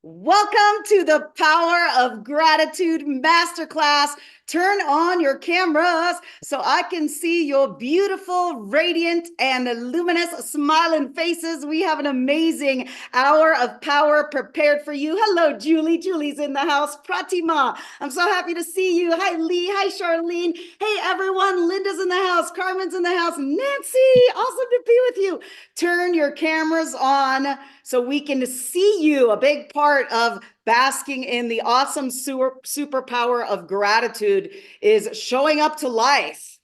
Welcome to the Power of Gratitude Masterclass. Turn on your cameras so I can see your beautiful, radiant, and luminous smiling faces. We have an amazing hour of power prepared for you. Hello, Julie. Julie's in the house. Pratima, I'm so happy to see you. Hi, Lee. Hi, Charlene. Hey, everyone. Linda's in the house. Carmen's in the house. Nancy, awesome to be with you. Turn your cameras on so we can see you. A big part of basking in the awesome superpower of gratitude is showing up to life,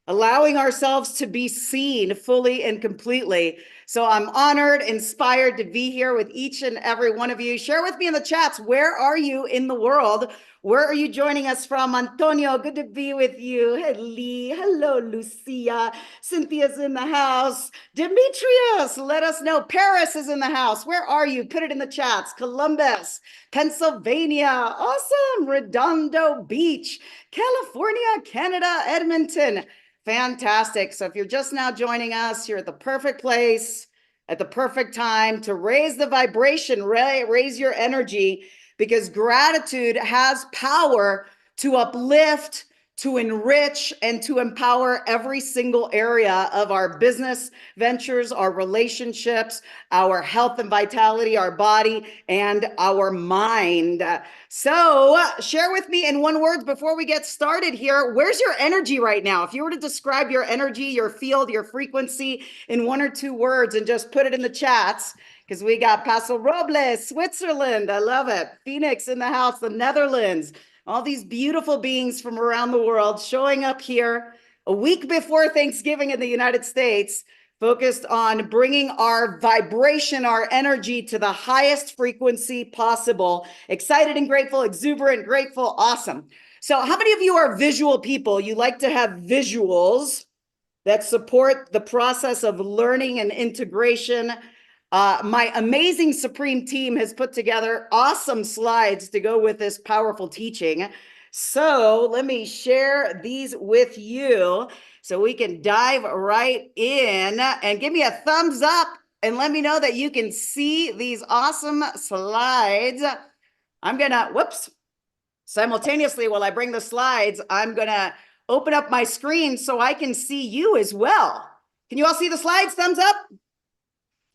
allowing ourselves to be seen fully and completely. So I'm honored, inspired to be here with each and every one of you. Share with me in the chats, where are you in the world? Where are you joining us from? Antonio, good to be with you. Hey, Lee. Hello, Lucia. Cynthia's in the house. Demetrius, let us know. Paris is in the house. Where are you? Put it in the chats. Columbus, Pennsylvania. Awesome. Redondo Beach, California, Canada, Edmonton. Fantastic. So if you're just now joining us, you're at the perfect place at the perfect time to raise the vibration, raise your energy, because gratitude has power to uplift, to enrich, and to empower every single area of our business ventures, our relationships, our health and vitality, our body, and our mind. So share with me in one word before we get started here. Where's your energy right now? If you were to describe your energy, your field, your frequency in one or two words and just put it in the chats, because we got Paso Robles, Switzerland. I love it. Phoenix in the house, the Netherlands. All these beautiful beings from around the world showing up here a week before Thanksgiving in the United States, focused on bringing our vibration, our energy to the highest frequency possible. Excited and grateful, exuberant, grateful, awesome. So how many of you are visual people? You like to have visuals that support the process of learning and integration. My amazing Supreme team has put together awesome slides to go with this powerful teaching. So let me share these with you so we can dive right in, and give me a thumbs up and let me know that you can see these awesome slides. I'm gonna, simultaneously while I bring the slides, I'm gonna open up my screen so I can see you as well. Can you all see the slides? Thumbs up.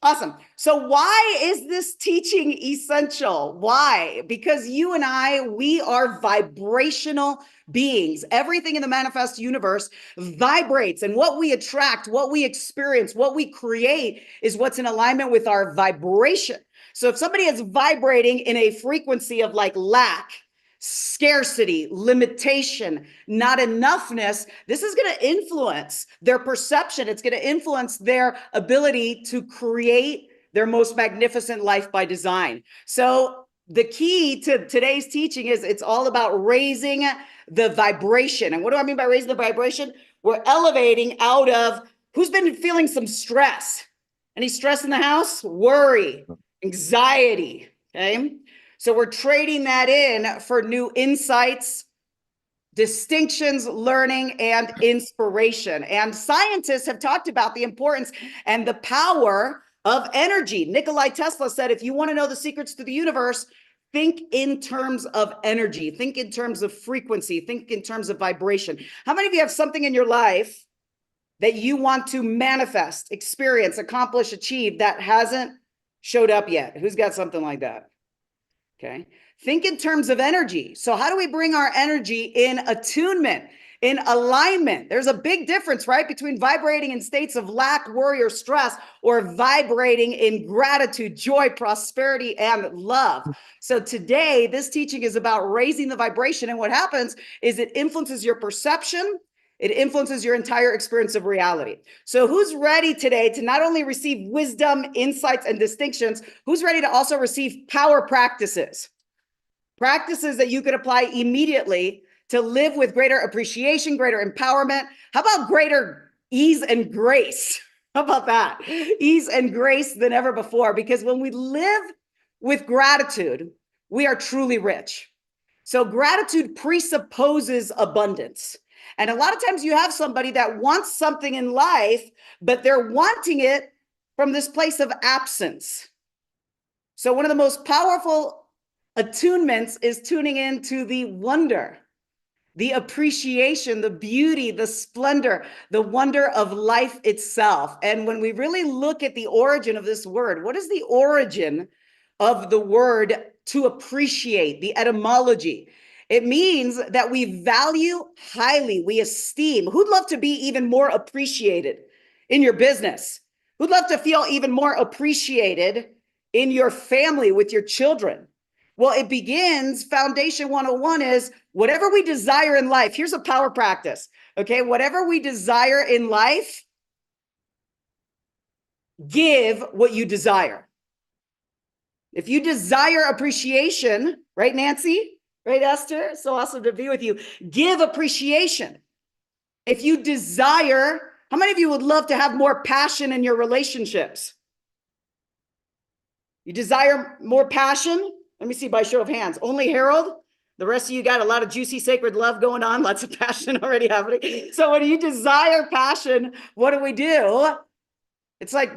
Awesome. So why is this teaching essential? Why? Because you and I, we are vibrational beings. Everything in the manifest universe vibrates, and what we attract, what we experience, what we create is what's in alignment with our vibration. So if somebody is vibrating in a frequency of like lack, scarcity, limitation, not enoughness, this is going to influence their perception. It's going to influence their ability to create their most magnificent life by design. So the key to today's teaching is it's all about raising the vibration. And what do I mean by raising the vibration? We're elevating out of, who's been feeling some stress? Any stress in the house? Worry, anxiety, okay? So we're trading that in for new insights, distinctions, learning, and inspiration. And scientists have talked about the importance and the power of energy. Nikola Tesla said, if you want to know the secrets to the universe, think in terms of energy, think in terms of frequency, think in terms of vibration. How many of you have something in your life that you want to manifest, experience, accomplish, achieve that hasn't showed up yet? Who's got something like that? Okay. Think in terms of energy. So how do we bring our energy in attunement, in alignment? There's a big difference, right, between vibrating in states of lack, worry, or stress, or vibrating in gratitude, joy, prosperity, and love. So today, this teaching is about raising the vibration. And what happens is it influences your perception. It influences your entire experience of reality. So who's ready today to not only receive wisdom, insights, and distinctions, who's ready to also receive power practices? Practices that you could apply immediately to live with greater appreciation, greater empowerment. How about greater ease and grace? How about that? Ease and grace than ever before. Because when we live with gratitude, we are truly rich. So gratitude presupposes abundance. And a lot of times you have somebody that wants something in life, but they're wanting it from this place of absence. So one of the most powerful Attunements is tuning into the wonder, the appreciation, the beauty, the splendor, the wonder of life itself. And when we really look at the origin of this word, what is the origin of the word to appreciate, the etymology? It means that we value highly, we esteem. Who'd love to be even more appreciated in your business? Who'd love to feel even more appreciated in your family with your children? Well, it begins, Foundation 101 is whatever we desire in life. Here's a power practice, okay? Whatever we desire in life, give what you desire. If you desire appreciation, right, Nancy? Right, Esther? So awesome to be with you. Give appreciation. If you desire, how many of you would love to have more passion in your relationships? You desire more passion? Let me see by show of hands. Only Harold? The rest of you got a lot of juicy, sacred love going on, lots of passion already happening. So when you desire passion, what do? It's like,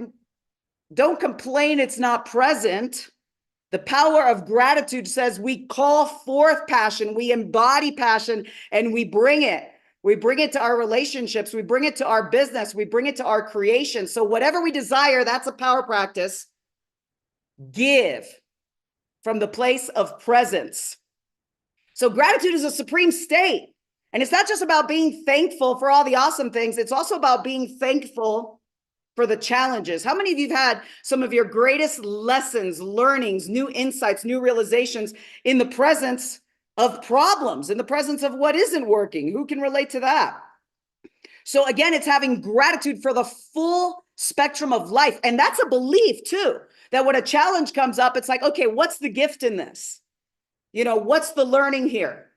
don't complain it's not present. The power of gratitude says we call forth passion, we embody passion, and we bring it. We bring it to our relationships, we bring it to our business, we bring it to our creation. So whatever we desire, that's a power practice. Give from the place of presence. So gratitude is a supreme state. And it's not just about being thankful for all the awesome things. It's also about being thankful for the challenges. How many of you have had some of your greatest lessons, learnings, new insights, new realizations in the presence of problems, in the presence of what isn't working? Who can relate to that? So again, it's having gratitude for the full spectrum of life. And that's a belief too, that when a challenge comes up, it's like, okay, what's the gift in this? You know, what's the learning here?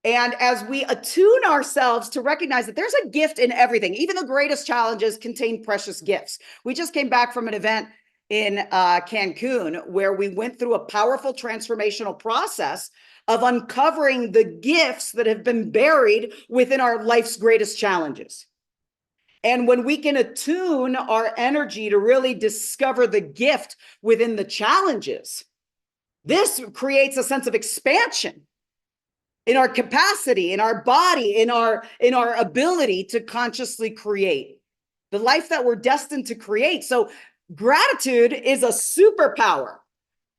And as we attune ourselves to recognize that there's a gift in everything, even the greatest challenges contain precious gifts. We just came back from an event in Cancun where we went through a powerful transformational process of uncovering the gifts that have been buried within our life's greatest challenges. And when we can attune our energy to really discover the gift within the challenges, this creates a sense of expansion in our capacity, in our body, in our ability to consciously create the life that we're destined to create. So gratitude is a superpower.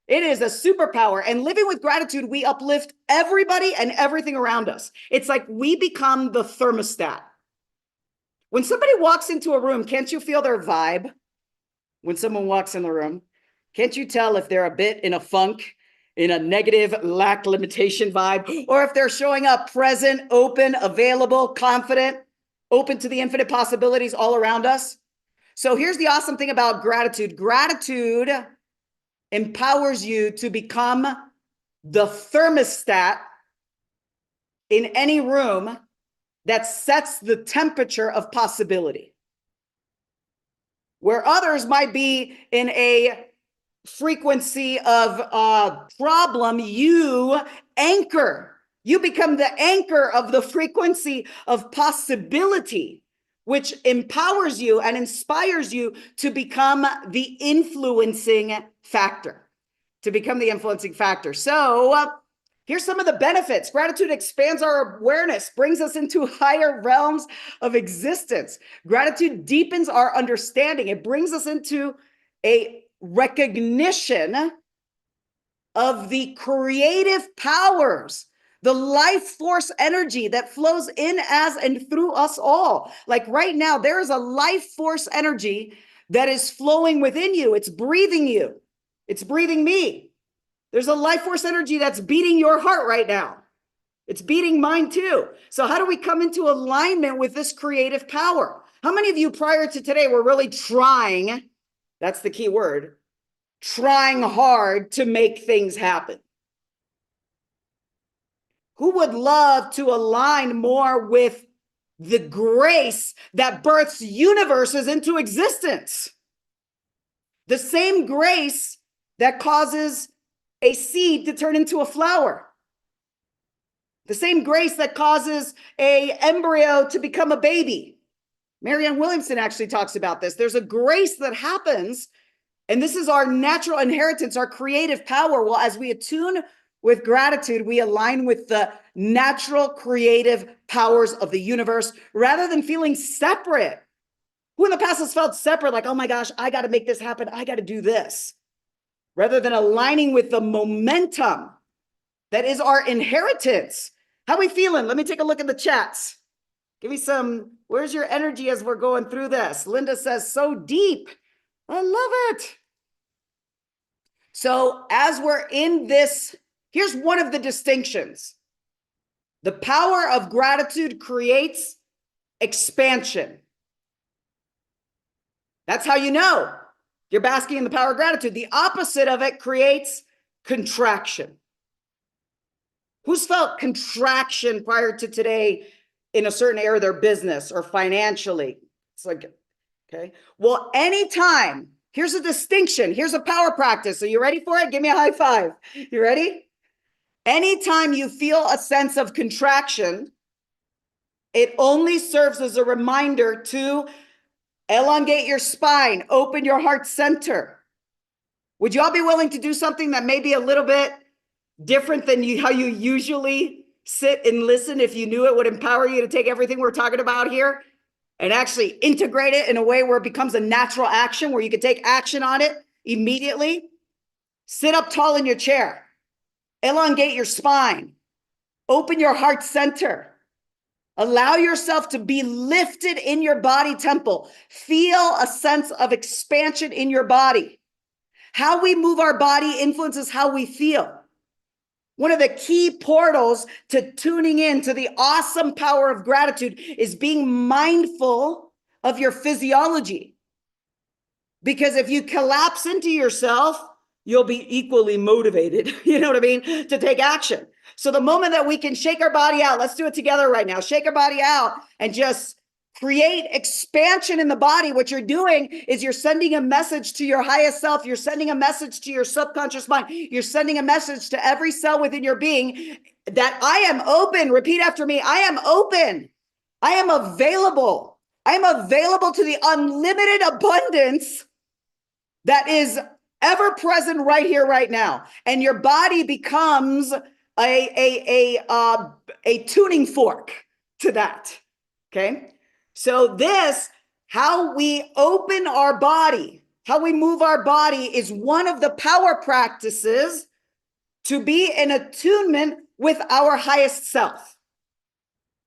It is a superpower. And living with gratitude, we uplift everybody and everything around us. It's like we become the thermostat. When somebody walks into a room, can't you feel their vibe? When someone walks in the room, can't you tell if they're a bit in a funk, in a negative, lack limitation vibe, or if they're showing up present, open, available, confident, open to the infinite possibilities all around us? So here's the awesome thing about gratitude. Gratitude empowers you to become the thermostat in any room that sets the temperature of possibility. Where others might be in a frequency of problem, you anchor. You become the anchor of the frequency of possibility, which empowers you and inspires you to become the influencing factor. So here's some of the benefits. Gratitude expands our awareness, brings us into higher realms of existence. Gratitude deepens our understanding. It brings us into a recognition of the creative powers, the life force energy that flows in as and through us all. Like right now, there is a life force energy that is flowing within you. It's breathing you. It's breathing me. There's a life force energy that's beating your heart right now. It's beating mine too. So how do we come into alignment with this creative power? How many of you prior to today were really trying, that's the key word, trying hard to make things happen? Who would love to align more with the grace that births universes into existence? The same grace that causes a seed to turn into a flower. The same grace that causes an embryo to become a baby. Marianne Williamson actually talks about this. There's a grace that happens And this is our natural inheritance, our creative power. Well, as we attune with gratitude, we align with the natural creative powers of the universe rather than feeling separate. Who in the past has felt separate, like, oh my gosh, I got to make this happen. I got to do this. Rather than aligning with the momentum that is our inheritance. How we feeling? Let me take a look at the chats. Give me some, where's your energy as we're going through this? Linda says, so deep. I love it. So as we're in this, here's one of the distinctions. The power of gratitude creates expansion. That's how you know you're basking in the power of gratitude. The opposite of it creates contraction. Who's felt contraction prior to today in a certain area of their business or financially? It's like, okay. Well, anytime, here's a distinction. Here's a power practice. Are you ready for it? Give me a high five. You ready? Anytime you feel a sense of contraction, it only serves as a reminder to elongate your spine, open your heart center. Would you all be willing to do something that may be a little bit different than how you usually sit and listen if you knew it would empower you to take everything we're talking about here and actually integrate it in a way where it becomes a natural action, where you can take action on it immediately? Sit up tall in your chair, elongate your spine, open your heart center. Allow yourself to be lifted in your body temple. Feel a sense of expansion in your body. How we move our body influences how we feel. One of the key portals to tuning in to the awesome power of gratitude is being mindful of your physiology. Because if you collapse into yourself, you'll be equally motivated, you know what I mean, to take action. So the moment that we can shake our body out, let's do it together right now. Shake our body out and just create expansion in the body. What you're doing is you're sending a message to your highest self. You're sending a message to your subconscious mind. You're sending a message to every cell within your being that I am open. Repeat after me. I am open. I am available. I am available to the unlimited abundance that is ever present right here, right now. And your body becomes a tuning fork to that. Okay. So this, how we open our body, how we move our body is one of the power practices to be in attunement with our highest self.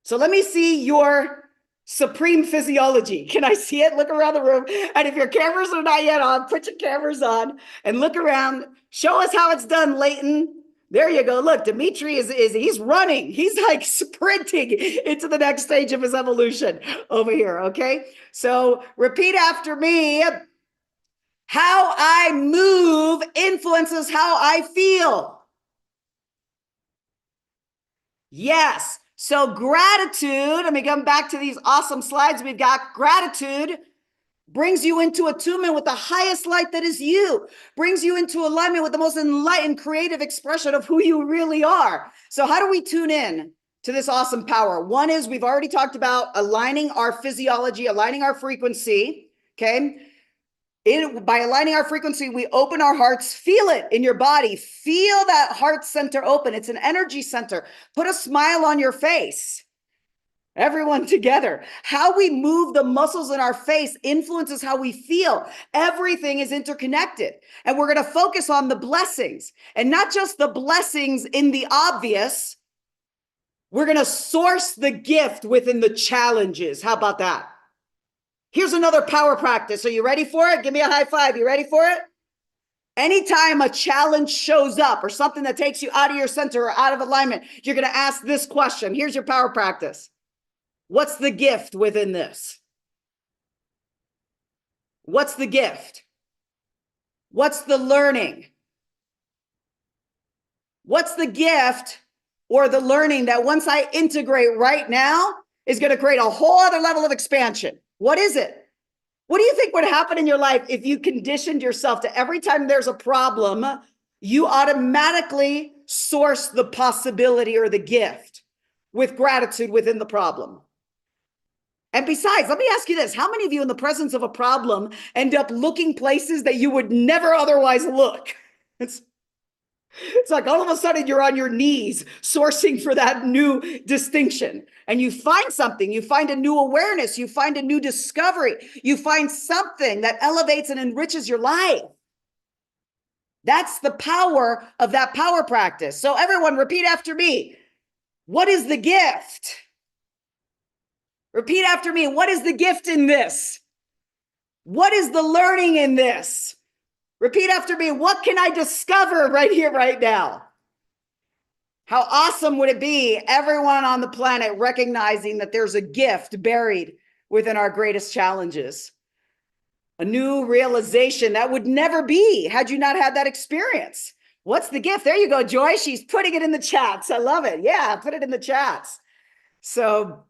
So let me see your supreme physiology. Can I see it? Look around the room. And if your cameras are not yet on, put your cameras on and look around. Show us how it's done, Leighton. There you go. Look, Dimitri he's running. He's like sprinting into the next stage of his evolution over here. Okay. So repeat after me. How I move influences how I feel. Yes. So gratitude, let me come back to these awesome slides we've got. Gratitude brings you into attunement with the highest light that is you, brings you into alignment with the most enlightened creative expression of who you really are. So how do we tune in to this awesome power? One is, we've already talked about aligning our physiology, aligning our frequency, okay? By aligning our frequency, we open our hearts. Feel it in your body. Feel that heart center open. It's an energy center. Put a smile on your face. Everyone together. How we move the muscles in our face influences how we feel. Everything is interconnected. And we're going to focus on the blessings, and not just the blessings in the obvious. We're going to source the gift within the challenges. How about that? Here's another power practice. Are you ready for it? Give me a high five. You ready for it? Anytime a challenge shows up or something that takes you out of your center or out of alignment, you're going to ask this question. Here's your power practice. What's the gift within this? What's the gift? What's the learning? What's the gift or the learning that once I integrate right now is going to create a whole other level of expansion? What is it? What do you think would happen in your life if you conditioned yourself to every time there's a problem, you automatically source the possibility or the gift with gratitude within the problem? And besides, let me ask you this. How many of you in the presence of a problem end up looking places that you would never otherwise look? It's like all of a sudden you're on your knees sourcing for that new distinction, and you find something, you find a new awareness, you find a new discovery, you find something that elevates and enriches your life. That's the power of that power practice. So everyone repeat after me. What is the gift? Repeat after me. What is the gift in this? What is the learning in this? Repeat after me. What can I discover right here, right now? How awesome would it be, everyone on the planet recognizing that there's a gift buried within our greatest challenges? A new realization that would never be had you not had that experience. What's the gift? There you go, Joy. She's putting it in the chats. I love it. Yeah, put it in the chats. So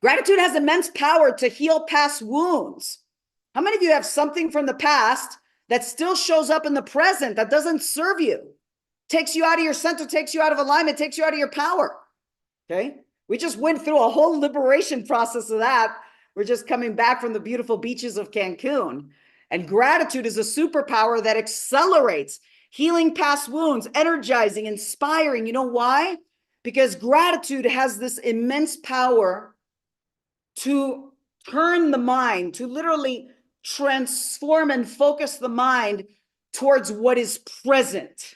gratitude has immense power to heal past wounds. How many of you have something from the past that still shows up in the present that doesn't serve you? Takes you out of your center, takes you out of alignment, takes you out of your power. Okay. We just went through a whole liberation process of that. We're just coming back from the beautiful beaches of Cancun. And gratitude is a superpower that accelerates healing past wounds, energizing, inspiring. You know why? Because gratitude has this immense power to turn the mind, to literally transform and focus the mind towards what is present.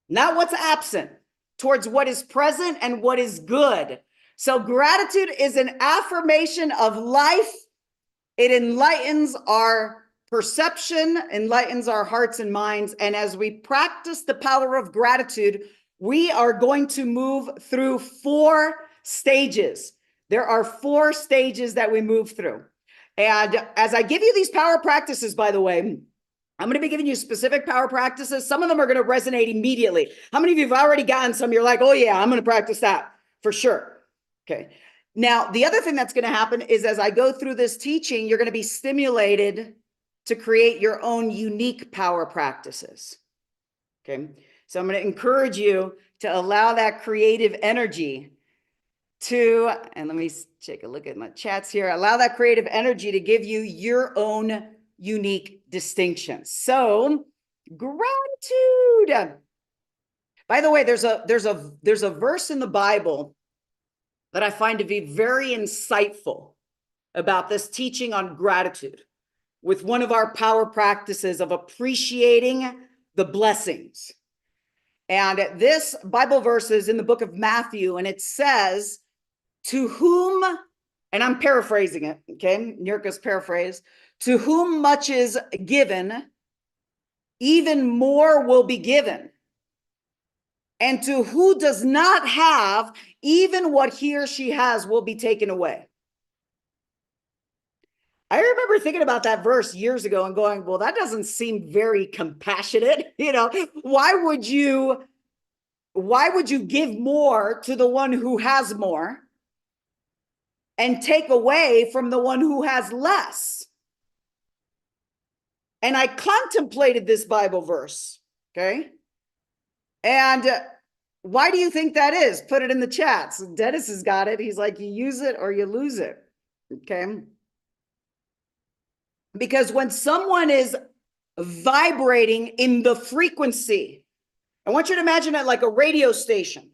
Not what's absent, towards what is present and what is good. So gratitude is an affirmation of life. It enlightens our perception, enlightens our hearts and minds. And as we practice the power of gratitude, we are going to move through 4 stages. There are 4 stages that we move through. And as I give you these power practices, by the way, I'm going to be giving you specific power practices. Some of them are going to resonate immediately. How many of you have already gotten some? You're like, oh yeah, I'm going to practice that for sure. Okay. Now, the other thing that's going to happen is as I go through this teaching, you're going to be stimulated to create your own unique power practices. Okay. So I'm going to encourage you to allow that creative energy to, and let me take a look at my chats here, allow that creative energy to give you your own unique distinctions. So gratitude. By the way, there's a verse in the Bible that I find to be very insightful about this teaching on gratitude with one of our power practices of appreciating the blessings. And this Bible verse is in the book of Matthew, and it says, to whom, and I'm paraphrasing it, okay, NIURKA'S paraphrase, to whom much is given, even more will be given. And to who does not have, even what he or she has will be taken away. I remember thinking about that verse years ago and going, well, that doesn't seem very compassionate. You know, why would you give more to the one who has more and take away from the one who has less? And I contemplated this Bible verse, okay? And why do you think that is? Put it in the chats. Dennis has got it. He's like, you use it or you lose it, okay? Because when someone is vibrating in the frequency, I want you to imagine it like a radio station.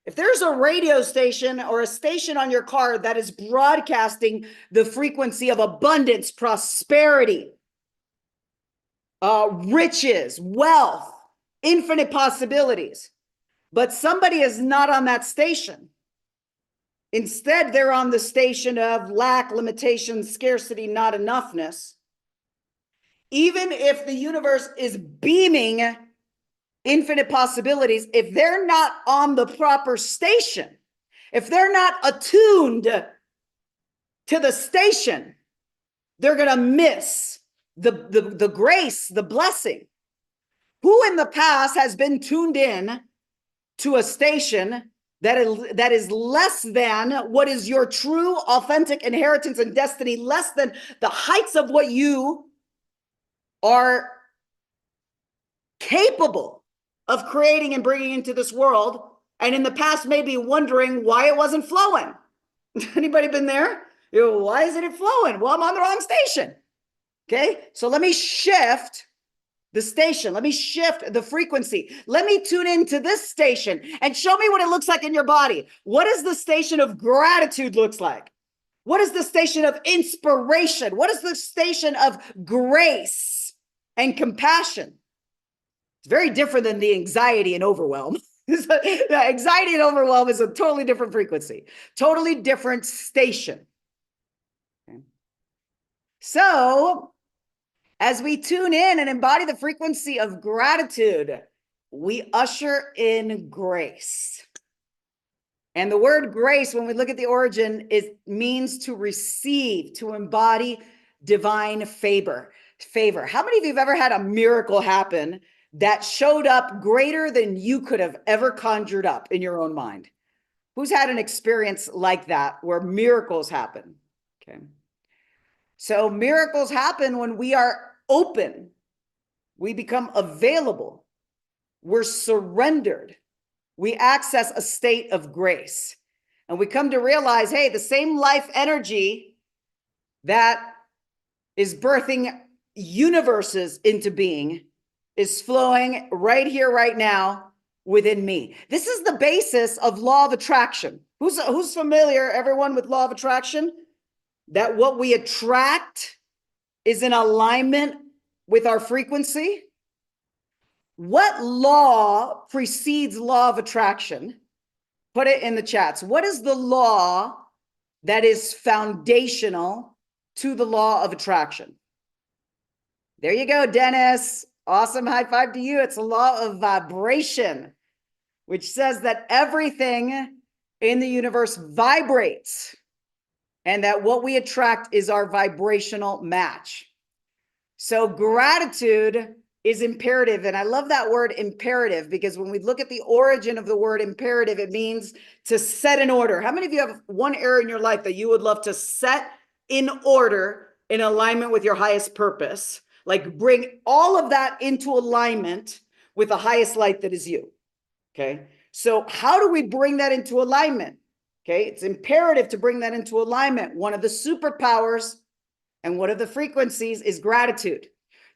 If there's a radio station or a station on your car that is broadcasting the frequency of abundance, prosperity, riches, wealth, infinite possibilities, but somebody is not on that station. Instead, they're on the station of lack, limitation, scarcity, not enoughness. Even if the universe is beaming infinite possibilities, if they're not on the proper station, if they're not attuned to the station, they're going to miss the grace, the blessing. Who in the past has been tuned in to a station that is less than what is your true, authentic inheritance and destiny, less than the heights of what you are capable of creating and bringing into this world, and in the past maybe wondering why it wasn't flowing? Anybody been there? Why isn't it flowing? Well, I'm on the wrong station. Okay, so let me shift the station. Let me shift the frequency. Let me tune into this station and show me what it looks like in your body. What does the station of gratitude looks like? What is the station of inspiration? What is the station of grace and compassion? It's very different than the anxiety and overwhelm. The anxiety and overwhelm is a totally different frequency, totally different station. Okay. So as we tune in and embody the frequency of gratitude, we usher in grace. And the word grace, when we look at the origin, it means to receive, to embody divine favor. How many of you have ever had a miracle happen that showed up greater than you could have ever conjured up in your own mind? Who's had an experience like that where miracles happen? Okay. So miracles happen when we are open, we become available, we're surrendered, we access a state of grace, and we come to realize, hey, the same life energy that is birthing universes into being is flowing right here, right now within me. This is the basis of law of attraction. Who's familiar, everyone, with law of attraction? That what we attract is in alignment with our frequency. What law precedes law of attraction? Put it in the chats. What is the law that is foundational to the law of attraction? There you go, Dennis. Awesome. High five to you. It's a law of vibration, which says that everything in the universe vibrates, and that what we attract is our vibrational match. So gratitude is imperative. And I love that word imperative, because when we look at the origin of the word imperative, it means to set in order. How many of you have one area in your life that you would love to set in order in alignment with your highest purpose? Like bring all of that into alignment with the highest light that is you. Okay. So how do we bring that into alignment? Okay. It's imperative to bring that into alignment. One of the superpowers and one of the frequencies is gratitude.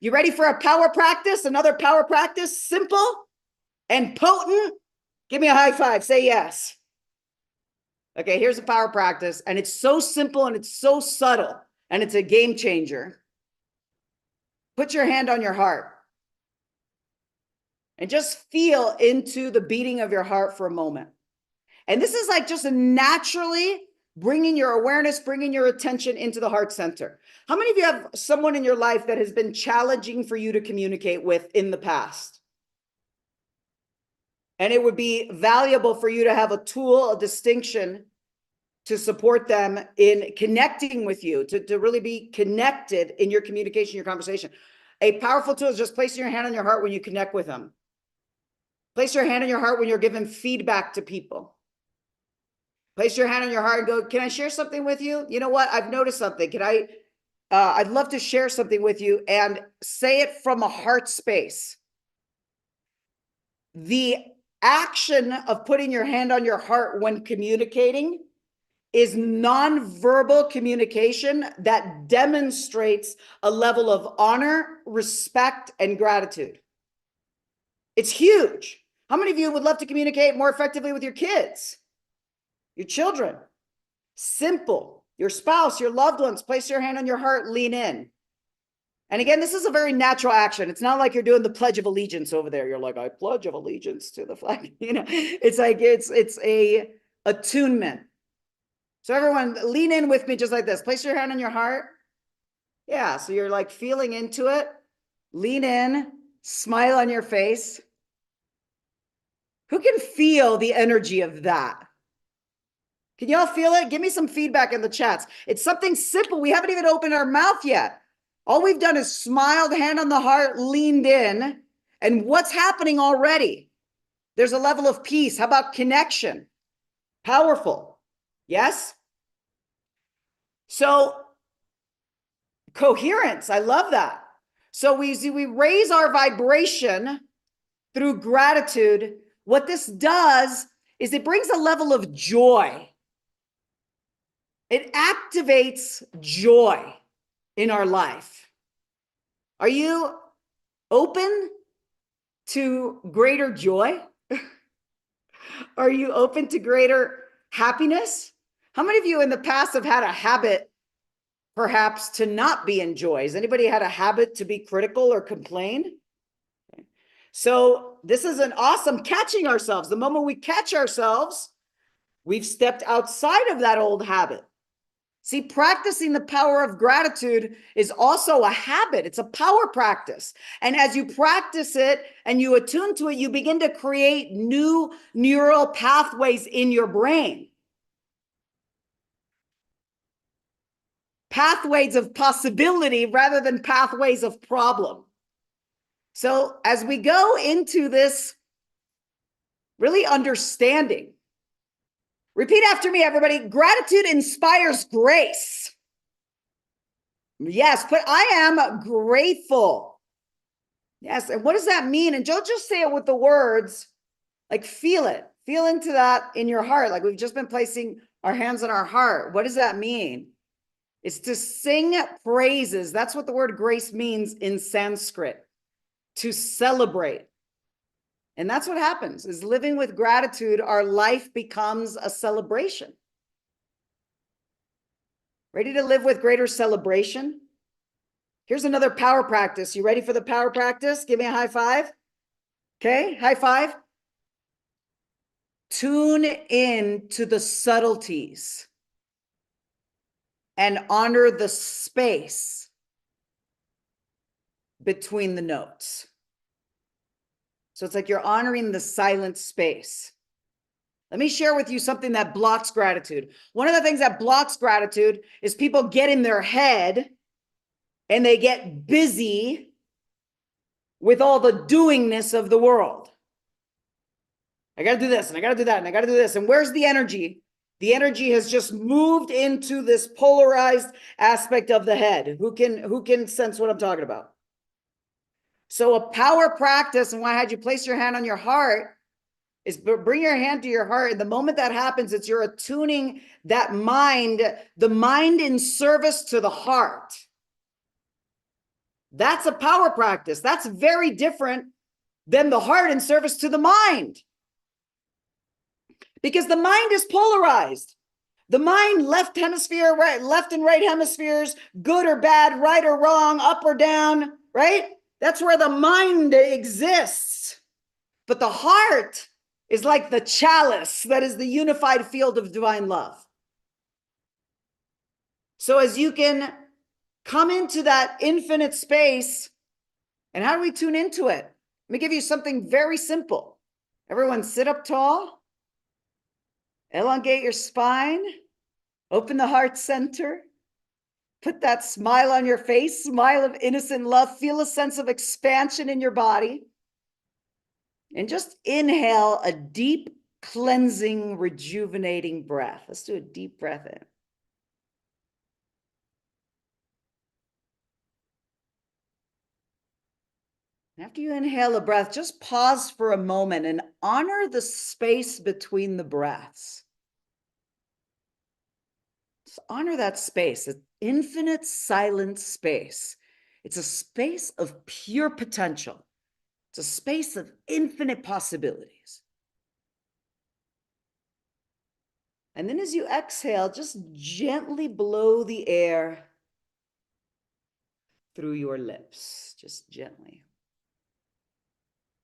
You ready for a power practice? Another power practice, simple and potent? Give me a high five, say yes. Okay, here's a power practice, and it's so simple and it's so subtle, and it's a game changer. Put your hand on your heart and just feel into the beating of your heart for a moment. And this is like just naturally bringing your awareness, bringing your attention into the heart center. How many of you have someone in your life that has been challenging for you to communicate with in the past? And it would be valuable for you to have a tool, a distinction to support them in connecting with you, to really be connected in your communication, your conversation. A powerful tool is just placing your hand on your heart when you connect with them. Place your hand on your heart when you're giving feedback to people. Place your hand on your heart and go, can I share something with you? You know what? I've noticed something. I'd love to share something with you, and say it from a heart space. The action of putting your hand on your heart when communicating is nonverbal communication that demonstrates a level of honor, respect, and gratitude. It's huge. How many of you would love to communicate more effectively with your kids, your children? Simple. Your spouse, your loved ones. Place your hand on your heart, lean in. And again, this is a very natural action. It's not like you're doing the Pledge of Allegiance over there. You're like, I pledge of allegiance to the flag. You know, it's like it's a attunement. So everyone, lean in with me just like this. Place your hand on your heart. Yeah, so you're like feeling into it. Lean in, smile on your face. Who can feel the energy of that? Can y'all feel it? Give me some feedback in the chats. It's something simple. We haven't even opened our mouth yet. All we've done is smiled, hand on the heart, leaned in. And what's happening already? There's a level of peace. How about connection? Powerful. Yes? So coherence, I love that. So we raise our vibration through gratitude. What this does is it brings a level of joy. It activates joy in our life. Are you open to greater joy? Are you open to greater happiness? How many of you in the past have had a habit, perhaps, to not be in joy? Has anybody had a habit to be critical or complain? So this is an awesome catching ourselves. The moment we catch ourselves, we've stepped outside of that old habit. See, practicing the power of gratitude is also a habit. It's a power practice. And as you practice it and you attune to it, you begin to create new neural pathways in your brain. Pathways of possibility rather than pathways of problem. So as we go into this really understanding, repeat after me, everybody. Gratitude inspires grace. Yes, but I am grateful. Yes, and what does that mean? And don't just say it with the words, like feel it. Feel into that in your heart, like we've just been placing our hands on our heart. What does that mean? It's to sing praises. That's what the word grace means in Sanskrit, to celebrate. And that's what happens, is living with gratitude, our life becomes a celebration. Ready to live with greater celebration? Here's another power practice. You ready for the power practice? Give me a high five. Okay, high five. Tune in to the subtleties and honor the space between the notes. So it's like you're honoring the silent space. Let me share with you something that blocks gratitude. One of the things that blocks gratitude is people get in their head and they get busy with all the doingness of the world. I got to do this and I got to do that and I got to do this. And where's the energy? The energy has just moved into this polarized aspect of the head. Who can sense what I'm talking about? So a power practice, and why I had you place your hand on your heart, is bring your hand to your heart. And the moment that happens, it's you're attuning that mind, the mind in service to the heart. That's a power practice. That's very different than the heart in service to the mind. Because the mind is polarized. The mind, left hemisphere, right, left and right hemispheres, good or bad, right or wrong, up or down, right? That's where the mind exists. But the heart is like the chalice that is the unified field of divine love. So as you can come into that infinite space, and how do we tune into it? Let me give you something very simple. Everyone sit up tall, elongate your spine, open the heart center, put that smile on your face, smile of innocent love, feel a sense of expansion in your body. And just inhale a deep, cleansing, rejuvenating breath. Let's do a deep breath in. And after you inhale a breath, just pause for a moment and honor the space between the breaths. Just honor that space, an infinite silent space. It's a space of pure potential. It's a space of infinite possibilities. And then as you exhale, just gently blow the air through your lips, just gently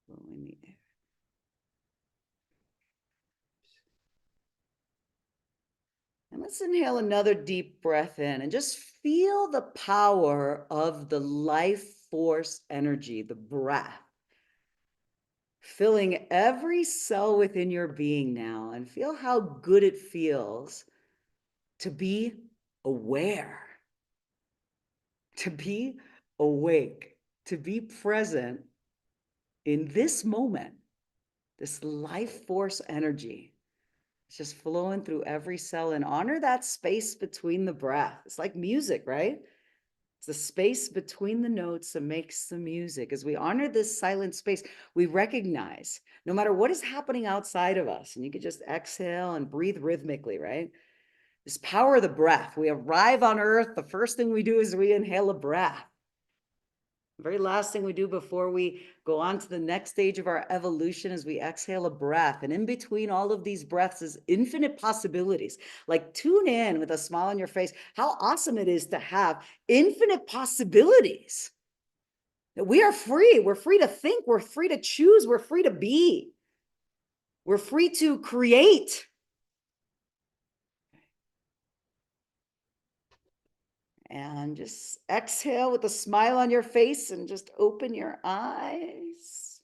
blowing the air. And let's inhale another deep breath in and just feel the power of the life force energy, the breath, filling every cell within your being now, and feel how good it feels to be aware, to be awake, to be present in this moment, this life force energy. It's just flowing through every cell, and honor that space between the breath. It's like music, right? It's the space between the notes that makes the music. As we honor this silent space, we recognize no matter what is happening outside of us, and you can just exhale and breathe rhythmically, right? This power of the breath. We arrive on earth. The first thing we do is we inhale a breath. The very last thing we do before we go on to the next stage of our evolution is we exhale a breath. And in between all of these breaths is infinite possibilities. Like, tune in with a smile on your face how awesome it is to have infinite possibilities. That we are free. We're free to think. We're free to choose. We're free to be. We're free to create. And just exhale with a smile on your face and just open your eyes.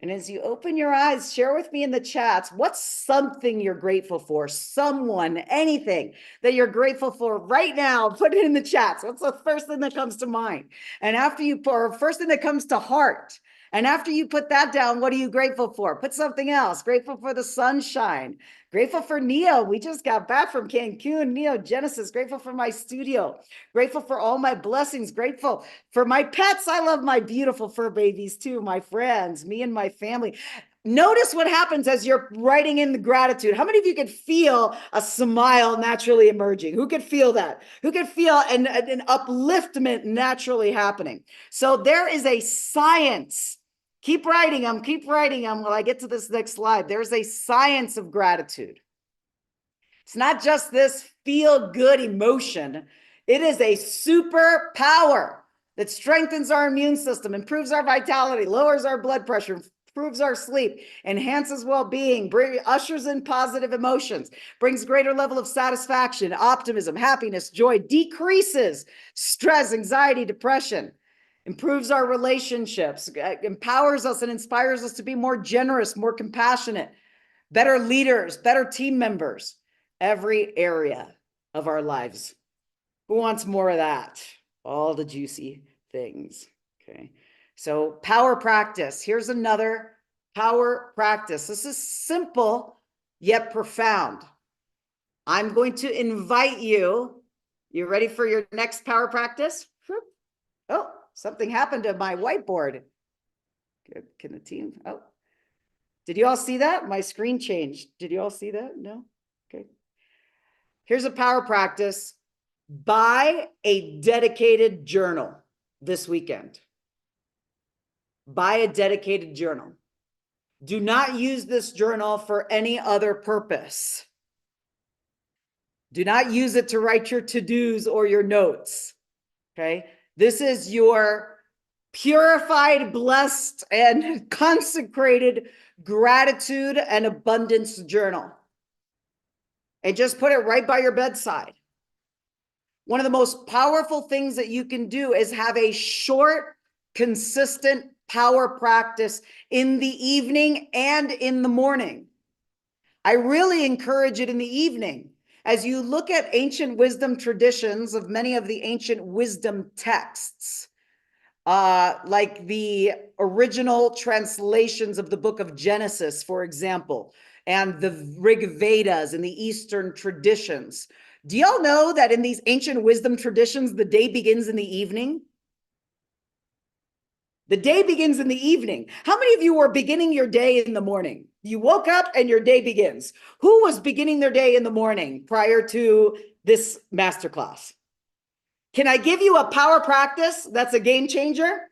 And as you open your eyes, share with me in the chats, what's something you're grateful for? Someone, anything that you're grateful for right now, put it in the chats. What's the first thing that comes to mind? And after you put, or first thing that comes to heart. And after you put that down, what are you grateful for? Put something else. Grateful for the sunshine. Grateful for Neo. We just got back from Cancun. Neo Genesis. Grateful for my studio. Grateful for all my blessings. Grateful for my pets. I love my beautiful fur babies too. My friends, me and my family. Notice what happens as you're writing in the gratitude. How many of you could feel a smile naturally emerging? Who could feel that? Who could feel an upliftment naturally happening? So there is a science. Keep writing them while I get to this next slide. There's a science of gratitude. It's not just this feel-good emotion. It is a superpower that strengthens our immune system, improves our vitality, lowers our blood pressure, improves our sleep, enhances well-being, ushers in positive emotions, brings greater level of satisfaction, optimism, happiness, joy, decreases stress, anxiety, depression, improves our relationships, empowers us and inspires us to be more generous, more compassionate, better leaders, better team members, every area of our lives. Who wants more of that? All the juicy things. Okay. So power practice. Here's another power practice. This is simple yet profound. I'm going to invite you. You ready for your next power practice? Oh, something happened to my whiteboard. Good. Can the team? Oh, did you all see that? My screen changed. Did you all see that? No? Okay. Here's a power practice. Buy a dedicated journal this weekend. Buy a dedicated journal. Do not use this journal for any other purpose. Do not use it to write your to-dos or your notes. Okay? This is your purified, blessed, and consecrated gratitude and abundance journal. And just put it right by your bedside. One of the most powerful things that you can do is have a short, consistent power practice in the evening and in the morning. I really encourage it in the evening. As you look at ancient wisdom traditions of many of the ancient wisdom texts, like the original translations of the book of Genesis, for example, and the Rig Vedas and the Eastern traditions. Do y'all know that in these ancient wisdom traditions, the day begins in the evening? The day begins in the evening. How many of you were beginning your day in the morning? You woke up and your day begins. Who was beginning their day in the morning prior to this masterclass? Can I give you a power practice that's a game changer?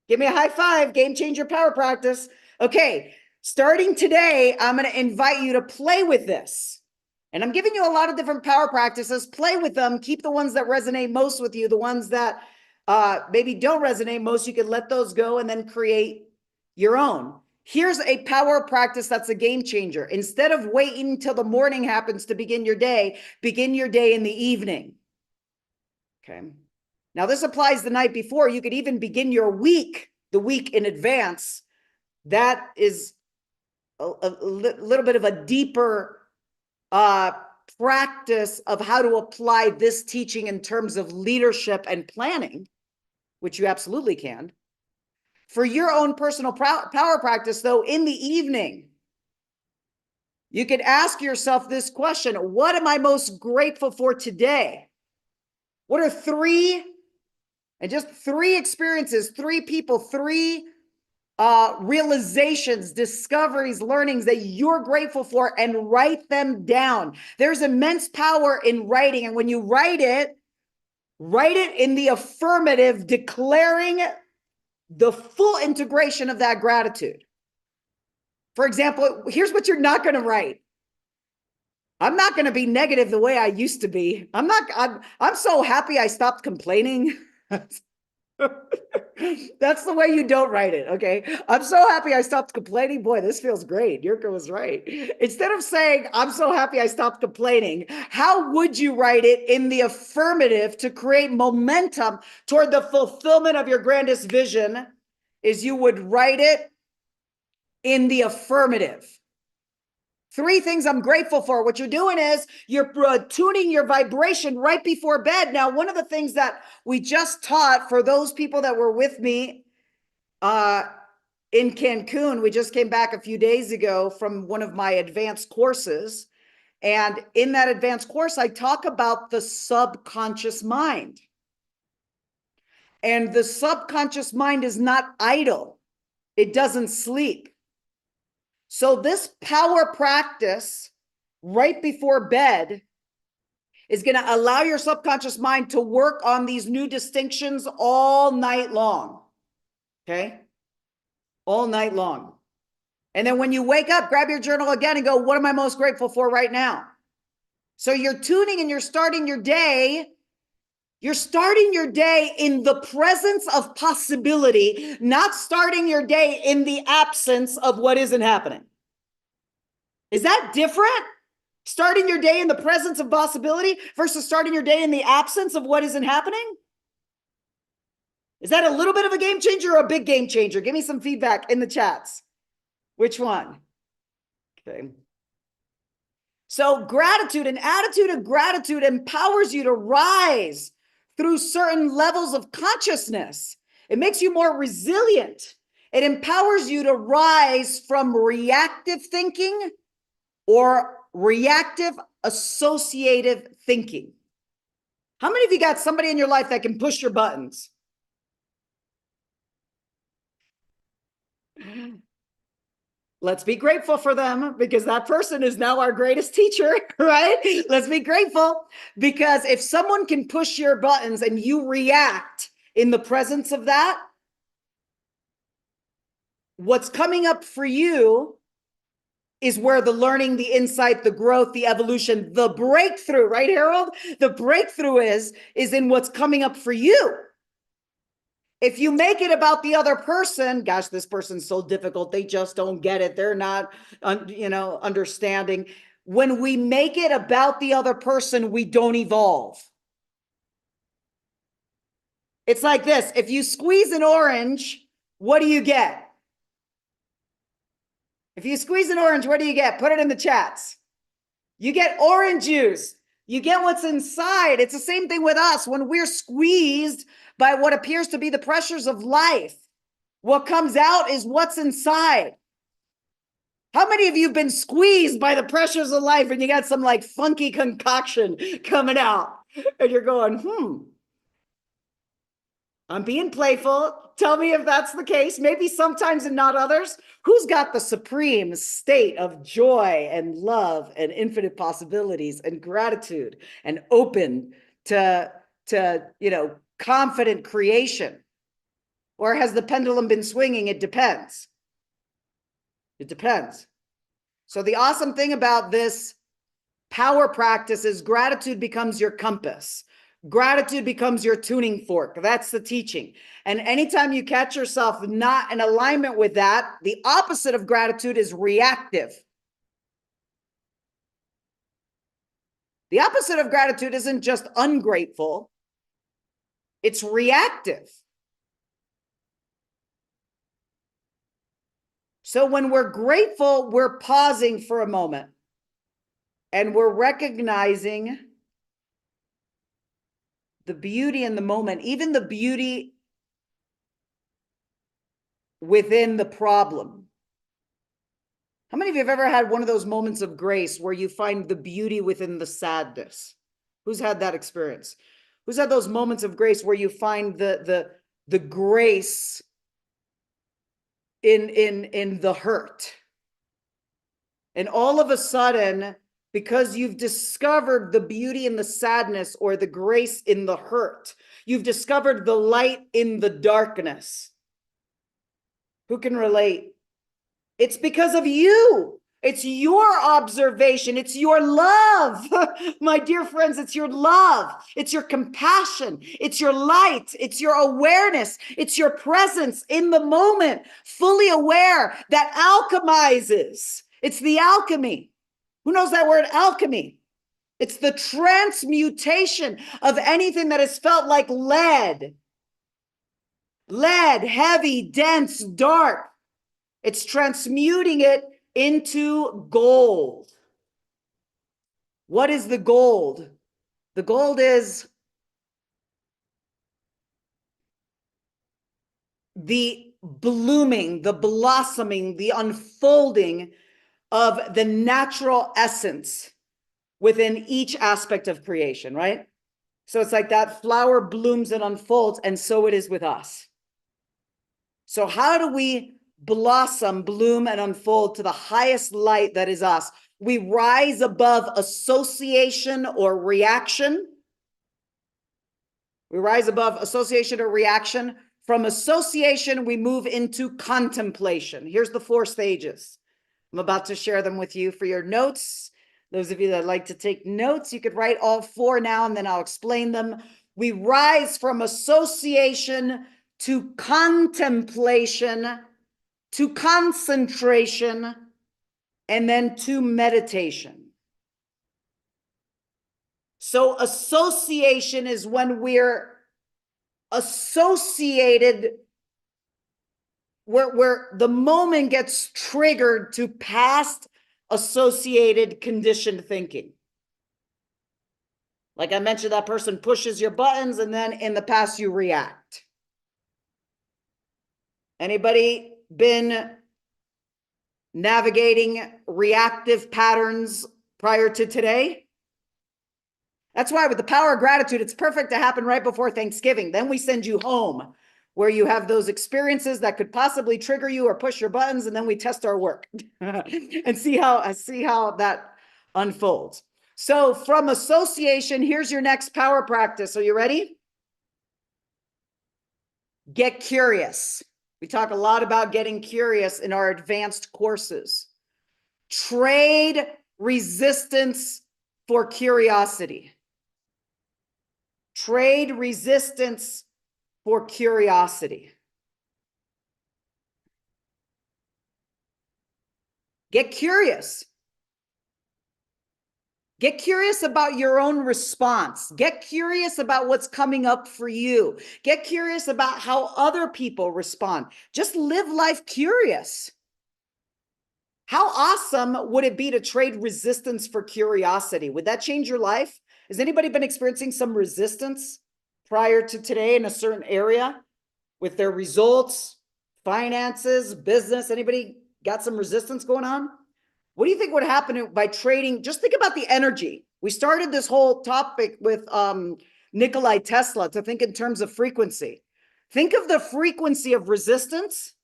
Give me a high five, game changer power practice. Okay, starting today, I'm going to invite you to play with this. And I'm giving you a lot of different power practices. Play with them. Keep the ones that resonate most with you. The ones that maybe don't resonate most, you can let those go and then create your own. Here's a power practice that's a game changer. Instead of waiting until the morning happens to begin your day in the evening. Okay. Now this applies the night before. You could even begin your week, the week in advance. That is a little bit of a deeper practice of how to apply this teaching in terms of leadership and planning, which you absolutely can. For your own personal power practice, though, in the evening, you could ask yourself this question: what am I most grateful for today? What are three experiences, three people, three realizations, discoveries, learnings that you're grateful for, and write them down. There's immense power in writing. And when you write it in the affirmative, declaring the full integration of that gratitude. For example, here's what you're not going to write. I'm not going to be negative the way I used to be. I'm so happy I stopped complaining. That's the way you don't write it. Okay. I'm so happy I stopped complaining. Boy, this feels great. NIURKA was right. Instead of saying, I'm so happy I stopped complaining, how would you write it in the affirmative to create momentum toward the fulfillment of your grandest vision? Is you would write it in the affirmative. 3 things I'm grateful for. What you're doing is you're tuning your vibration right before bed. Now, one of the things that we just taught for those people that were with me in Cancun, we just came back a few days ago from one of my advanced courses. And in that advanced course, I talk about the subconscious mind. And the subconscious mind is not idle. It doesn't sleep. So this power practice right before bed is going to allow your subconscious mind to work on these new distinctions all night long. Okay? All night long. And then when you wake up, grab your journal again and go, what am I most grateful for right now? So you're tuning and you're starting your day. You're starting your day in the presence of possibility, not starting your day in the absence of what isn't happening. Is that different? Starting your day in the presence of possibility versus starting your day in the absence of what isn't happening? Is that a little bit of a game changer or a big game changer? Give me some feedback in the chats. Which one? Okay. So gratitude, an attitude of gratitude empowers you to rise through certain levels of consciousness. It makes you more resilient. It empowers you to rise from reactive thinking or reactive associative thinking. How many of you got somebody in your life that can push your buttons? Let's be grateful for them because that person is now our greatest teacher, right? Let's be grateful because if someone can push your buttons and you react in the presence of that, what's coming up for you is where the learning, the insight, the growth, the evolution, the breakthrough, right, Harold? The breakthrough is in what's coming up for you. If you make it about the other person, gosh, this person's so difficult. They just don't get it. They're not, understanding. When we make it about the other person, we don't evolve. It's like this. If you squeeze an orange, what do you get? If you squeeze an orange, what do you get? Put it in the chats. You get orange juice. You get what's inside. It's the same thing with us. When we're squeezed by what appears to be the pressures of life, what comes out is what's inside. How many of you have been squeezed by the pressures of life and you got some like funky concoction coming out and you're going, I'm being playful. Tell me if that's the case. Maybe sometimes and not others. Who's got the supreme state of joy and love and infinite possibilities and gratitude and open to confident creation? Or has the pendulum been swinging? It depends. It depends. So the awesome thing about this power practice is gratitude becomes your compass. Gratitude becomes your tuning fork. That's the teaching. And anytime you catch yourself not in alignment with that, the opposite of gratitude is reactive. The opposite of gratitude isn't just ungrateful. It's reactive. So when we're grateful, we're pausing for a moment and we're recognizing the beauty in the moment, even the beauty within the problem. How many of you have ever had one of those moments of grace where you find the beauty within the sadness? Who's had that experience? Who's had those moments of grace where you find the grace in the hurt. And all of a sudden, because you've discovered the beauty in the sadness or the grace in the hurt, you've discovered the light in the darkness. Who can relate? It's because of you. It's your observation. It's your love. My dear friends, it's your love. It's your compassion. It's your light. It's your awareness. It's your presence in the moment, fully aware that alchemizes. It's the alchemy. Who knows that word, alchemy? It's the transmutation of anything that has felt like lead. Lead, heavy, dense, dark. It's transmuting it into gold. What is the gold? The gold is the blooming, the blossoming, the unfolding of the natural essence within each aspect of creation, right? So it's like that flower blooms and unfolds, and so it is with us. So how do we blossom, bloom, and unfold to the highest light that is us? We rise above association or reaction. We rise above association or reaction. From association, we move into contemplation. Here's the 4 stages. I'm about to share them with you for your notes. Those of you that like to take notes, you could write all 4 now, and then I'll explain them. We rise from association to contemplation, to concentration, and then to meditation. So association is when we're associated, where the moment gets triggered to past associated conditioned thinking. Like I mentioned, that person pushes your buttons, and then in the past you react. Anybody been navigating reactive patterns prior to today? That's why with the power of gratitude, it's perfect to happen right before Thanksgiving. Then we send you home where you have those experiences that could possibly trigger you or push your buttons, and then we test our work and see how that unfolds. So from association, here's your next power practice. Are you ready? Get curious. We talk a lot about getting curious in our advanced courses. Trade resistance for curiosity. Trade resistance for curiosity. Get curious. Get curious about your own response. Get curious about what's coming up for you. Get curious about how other people respond. Just live life curious. How awesome would it be to trade resistance for curiosity? Would that change your life? Has anybody been experiencing some resistance prior to today in a certain area with their results, finances, business? Anybody got some resistance going on? What do you think would happen by trading? Just think about the energy. We started this whole topic with Nikolai Tesla to think in terms of frequency. Think of the frequency of resistance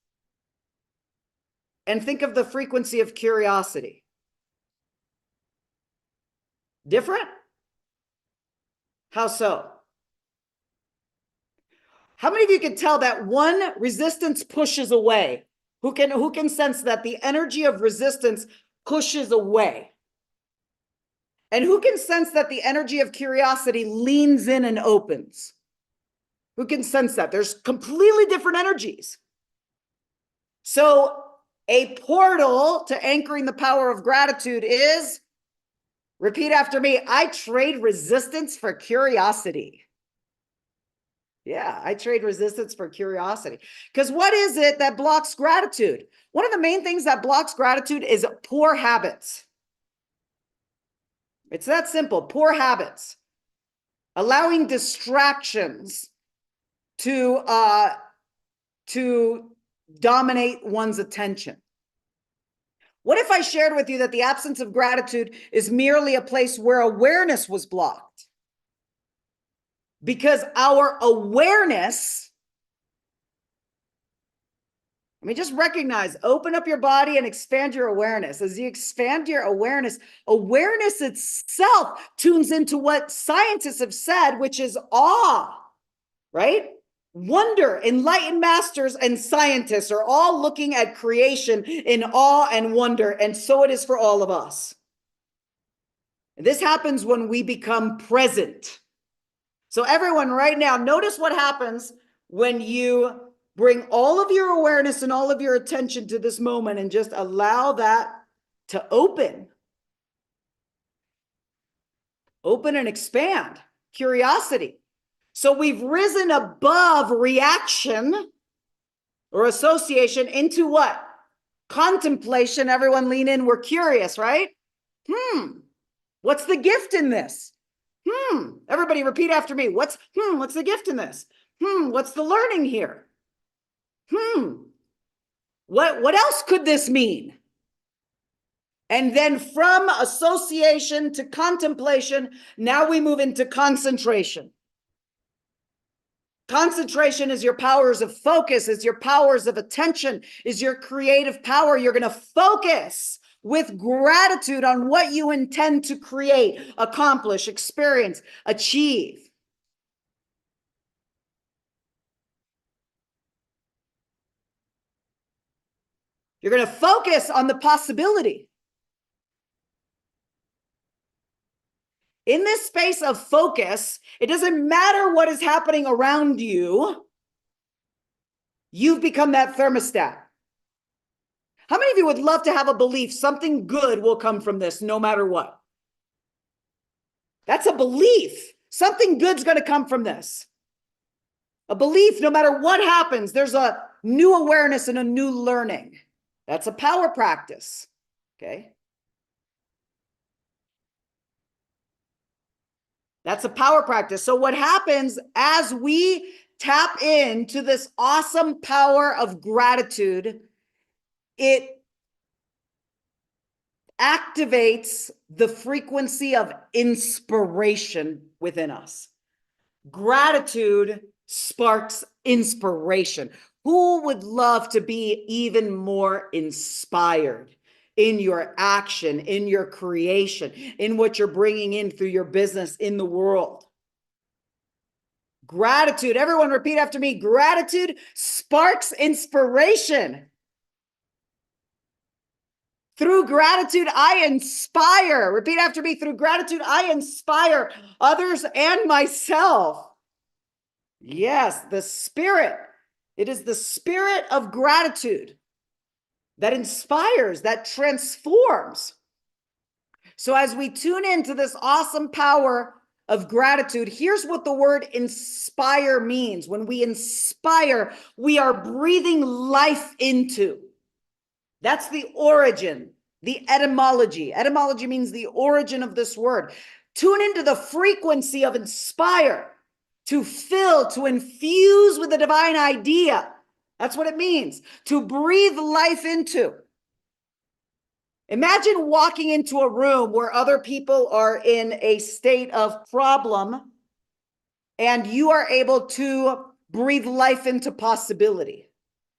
and think of the frequency of curiosity. Different? How so? How many of you can tell that one resistance pushes away? Who can sense that the energy of resistance pushes away? And who can sense that the energy of curiosity leans in and opens? Who can sense that? There's completely different energies. So a portal to anchoring the power of gratitude is, repeat after me, I trade resistance for curiosity. Yeah, I trade resistance for curiosity. Because what is it that blocks gratitude? One of the main things that blocks gratitude is poor habits. It's that simple, poor habits. Allowing distractions to dominate one's attention. What if I shared with you that the absence of gratitude is merely a place where awareness was blocked? Because our awareness, I mean, just recognize, open up your body and expand your awareness. As you expand your awareness, awareness itself tunes into what scientists have said, which is awe, right? Wonder. Enlightened masters and scientists are all looking at creation in awe and wonder, and so it is for all of us. This happens when we become present. So everyone right now, notice what happens when you bring all of your awareness and all of your attention to this moment and just allow that to open. Open and expand. Curiosity. So we've risen above reaction or association into what? Contemplation. Everyone lean in. We're curious, right? What's the gift in this? Everybody repeat after me. What's the gift in this? What's the learning here? What else could this mean? And then from association to contemplation, now we move into concentration. Concentration is your powers of focus, is your powers of attention, is your creative power. You're going to focus with gratitude on what you intend to create, accomplish, experience, achieve. You're going to focus on the possibility. In this space of focus, it doesn't matter what is happening around you. You've become that thermostat. How many of you would love to have a belief something good will come from this no matter what? That's a belief. Something good's going to come from this. A belief, no matter what happens, there's a new awareness and a new learning. That's a power practice. Okay. That's a power practice. So what happens as we tap into this awesome power of gratitude, it activates the frequency of inspiration within us. Gratitude sparks inspiration. Who would love to be even more inspired in your action, in your creation, in what you're bringing in through your business, in the world? Gratitude. Everyone repeat after me. Gratitude sparks inspiration. Through gratitude, I inspire. Repeat after me. Through gratitude, I inspire others and myself. Yes, the spirit. It is the spirit of gratitude that inspires, that transforms. So as we tune into this awesome power of gratitude, here's what the word inspire means. When we inspire, we are breathing life into. That's the origin, the etymology. Etymology means the origin of this word. Tune into the frequency of inspire, to fill, to infuse with the divine idea. That's what it means, to breathe life into. Imagine walking into a room where other people are in a state of problem and you are able to breathe life into possibility.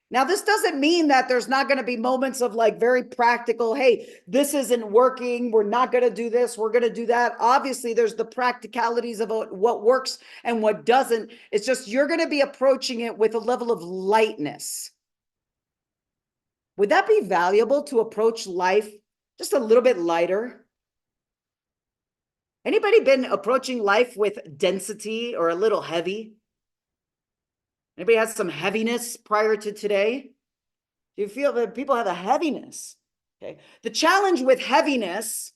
Now, this doesn't mean that there's not going to be moments of like very practical, hey, this isn't working. We're not going to do this. We're going to do that. Obviously, there's the practicalities of what works and what doesn't. It's just you're going to be approaching it with a level of lightness. Would that be valuable to approach life just a little bit lighter? Anybody been approaching life with density or a little heavy? Anybody has some heaviness prior to today? Do you feel that people have a heaviness? Okay. The challenge with heaviness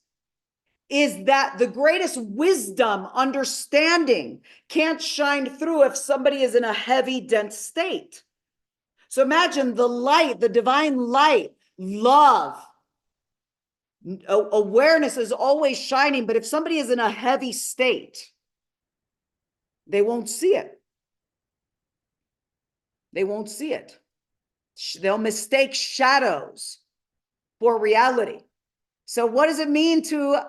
is that the greatest wisdom, understanding can't shine through if somebody is in a heavy, dense state. So imagine the light, the divine light, love, awareness is always shining. But if somebody is in a heavy state, they won't see it. They won't see it. They'll mistake shadows for reality. So what does it mean to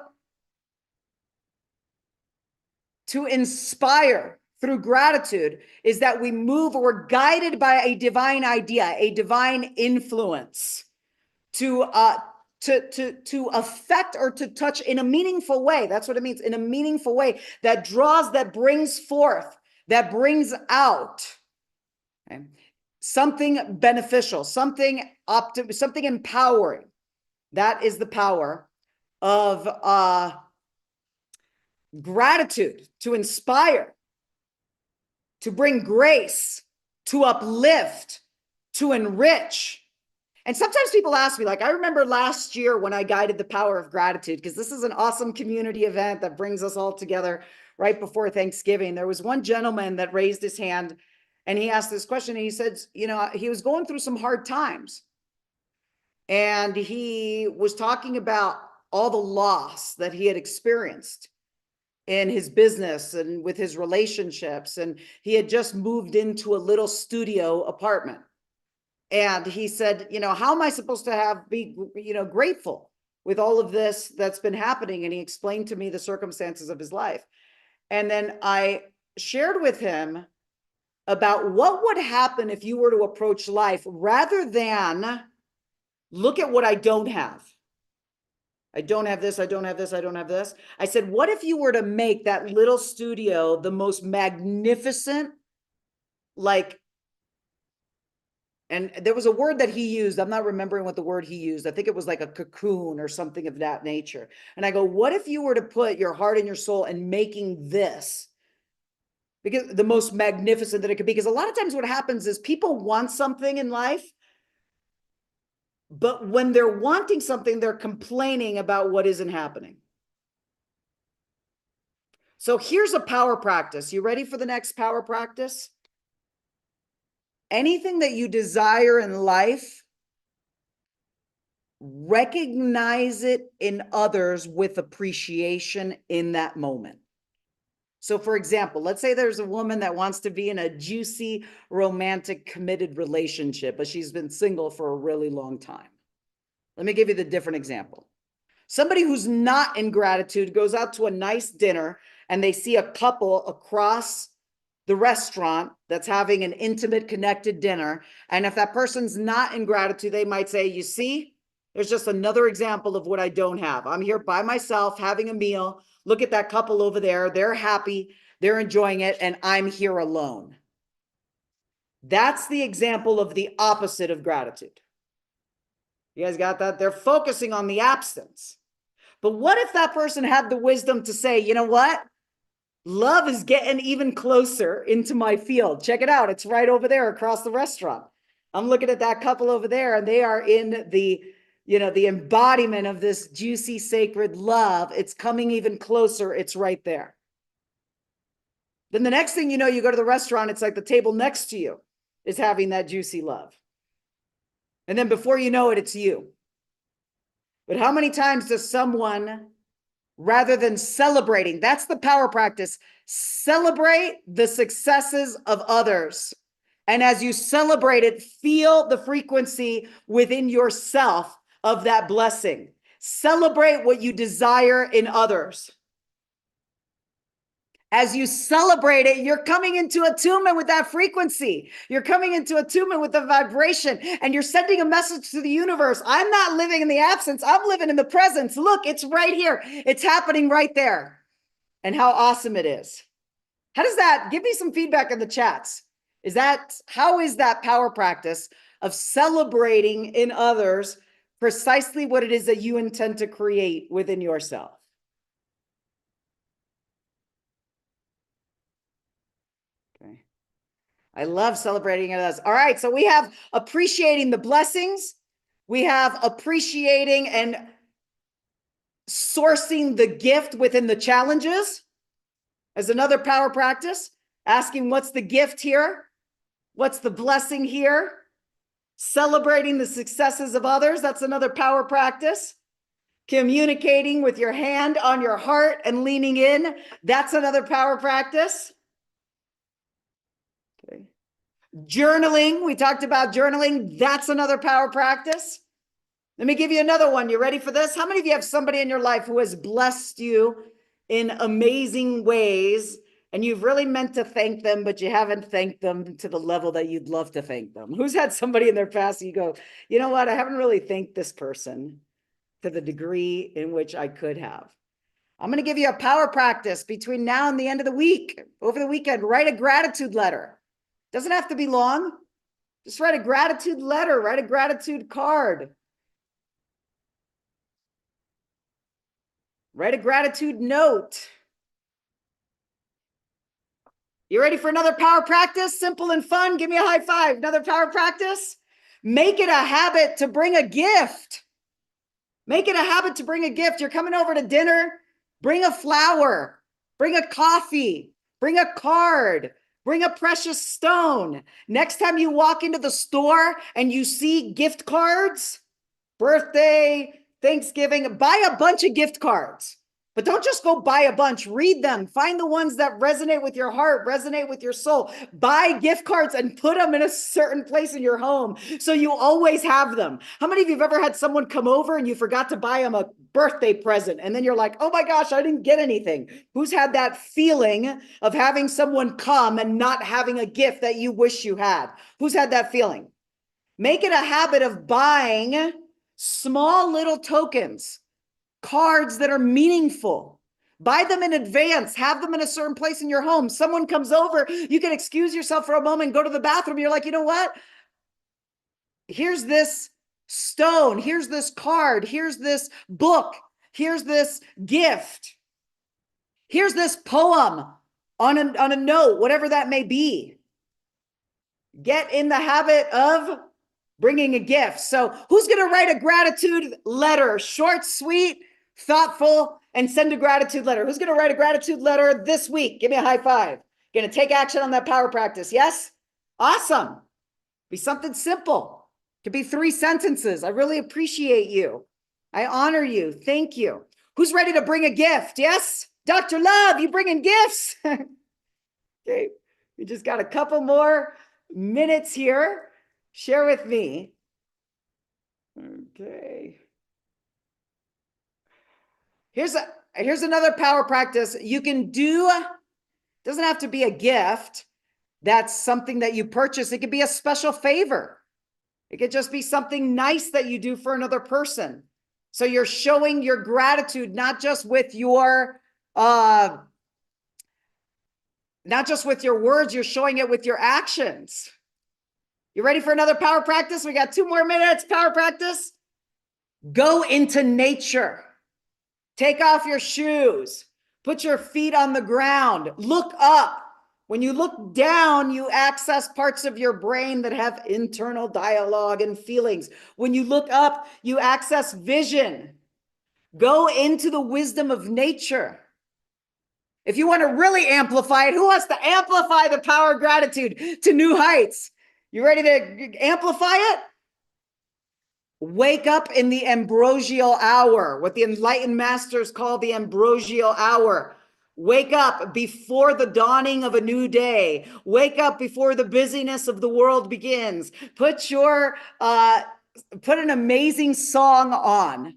inspire through gratitude is that we move, or we're guided by a divine idea, a divine influence to affect or to touch in a meaningful way. That's what it means, in a meaningful way that draws, that brings forth, that brings out, okay, something beneficial, something something empowering. That is the power of gratitude, to inspire, to bring grace, to uplift, to enrich. And sometimes people ask me, like, I remember last year when I guided the power of gratitude, because this is an awesome community event that brings us all together right before Thanksgiving. There was one gentleman that raised his hand and he asked this question, and he said, you know, he was going through some hard times. And he was talking about all the loss that he had experienced in his business and with his relationships. And he had just moved into a little studio apartment. And he said, you know, how am I supposed to be grateful with all of this that's been happening? And he explained to me the circumstances of his life. And then I shared with him about what would happen if you were to approach life rather than look at what I don't have. I don't have this, I don't have this, I don't have this. I said, what if you were to make that little studio the most magnificent, like, and there was a word that he used. I'm not remembering what the word he used. I think it was like a cocoon or something of that nature. And I go, what if you were to put your heart and your soul in making this, because the most magnificent that it could be? Because a lot of times what happens is people want something in life, but when they're wanting something, they're complaining about what isn't happening. So here's a power practice. You ready for the next power practice? Anything that you desire in life, recognize it in others with appreciation in that moment. So for example, let's say there's a woman that wants to be in a juicy, romantic, committed relationship, but she's been single for a really long time. Let me give you the different example. Somebody who's not in gratitude goes out to a nice dinner and they see a couple across the restaurant that's having an intimate, connected dinner. And if that person's not in gratitude, they might say, you see, there's just another example of what I don't have. I'm here by myself having a meal. Look at that couple over there. They're happy. They're enjoying it. And I'm here alone. That's the example of the opposite of gratitude. You guys got that? They're focusing on the absence. But what if that person had the wisdom to say, you know what? Love is getting even closer into my field. Check it out. It's right over there across the restaurant. I'm looking at that couple over there, and they are in the, the embodiment of this juicy, sacred love. It's coming even closer. It's right there. Then the next thing you know, you go to the restaurant, it's like the table next to you is having that juicy love. And then before you know it, it's you. But how many times does someone, rather than celebrating, that's the power practice, celebrate the successes of others. And as you celebrate it, feel the frequency within yourself of that blessing. Celebrate what you desire in others. As you celebrate it, you're coming into attunement with that frequency. You're coming into attunement with the vibration, and you're sending a message to the universe. I'm not living in the absence. I'm living in the presence. Look, it's right here. It's happening right there. And how awesome it is. How does that, give me some feedback in the chats. How is that power practice of celebrating in others precisely what it is that you intend to create within yourself? Okay. I love celebrating others. All right, so we have appreciating the blessings. We have appreciating and sourcing the gift within the challenges as another power practice. Asking, what's the gift here? What's the blessing here? Celebrating the successes of others. That's another power practice. Communicating with your hand on your heart and leaning in. That's another power practice. Okay. Journaling. We talked about journaling. That's another power practice. Let me give you another one. You ready for this? How many of you have somebody in your life who has blessed you in amazing ways and you've really meant to thank them, but you haven't thanked them to the level that you'd love to thank them? Who's had somebody in their past you go, you know what, I haven't really thanked this person to the degree in which I could have? I'm going to give you a power practice between now and the end of the week. Over the weekend, write a gratitude letter. Doesn't have to be long. Just write a gratitude letter, write a gratitude card. Write a gratitude note. You ready for another power practice? Simple and fun. Give me a high five. Another power practice. Make it a habit to bring a gift. Make it a habit to bring a gift. You're coming over to dinner. Bring a flower. Bring a coffee. Bring a card. Bring a precious stone. Next time you walk into the store and you see gift cards, birthday, Thanksgiving, buy a bunch of gift cards. But don't just go buy a bunch. Read them. Find the ones that resonate with your heart, resonate with your soul. Buy gift cards and put them in a certain place in your home so you always have them. How many of you have ever had someone come over and you forgot to buy them a birthday present? And then you're like, oh my gosh, I didn't get anything. Who's had that feeling of having someone come and not having a gift that you wish you had? Who's had that feeling? Make it a habit of buying small little tokens, cards that are meaningful. Buy them in advance. Have them in a certain place in your home. Someone comes over, you can excuse yourself for a moment, go to the bathroom. You're like, you know what? Here's this stone. Here's this card. Here's this book. Here's this gift. Here's this poem on a note, whatever that may be. Get in the habit of bringing a gift. So who's going to write a gratitude letter? Short, sweet, thoughtful, and send a gratitude letter. Who's going to write a gratitude letter this week? Give me a high five. Going to take action on that power practice. Yes? Awesome. Be something simple. Could be 3 sentences. I really appreciate you. I honor you. Thank you. Who's ready to bring a gift? Yes? Dr. Love, you bringing gifts? Okay. We just got a couple more minutes here. Share with me. Okay. Here's another power practice you can do. Doesn't have to be a gift. That's something that you purchase. It could be a special favor. It could just be something nice that you do for another person. So you're showing your gratitude, not just with your words, you're showing it with your actions. You ready for another power practice? We got 2 more minutes. Power practice. Go into nature. Take off your shoes. Put your feet on the ground. Look up. When you look down, you access parts of your brain that have internal dialogue and feelings. When you look up, you access vision. Go into the wisdom of nature. If you want to really amplify it, who wants to amplify the power of gratitude to new heights? You ready to amplify it? Wake up in the ambrosial hour, what the enlightened masters call the ambrosial hour. Wake up before the dawning of a new day. Wake up before the busyness of the world begins. Put an amazing song on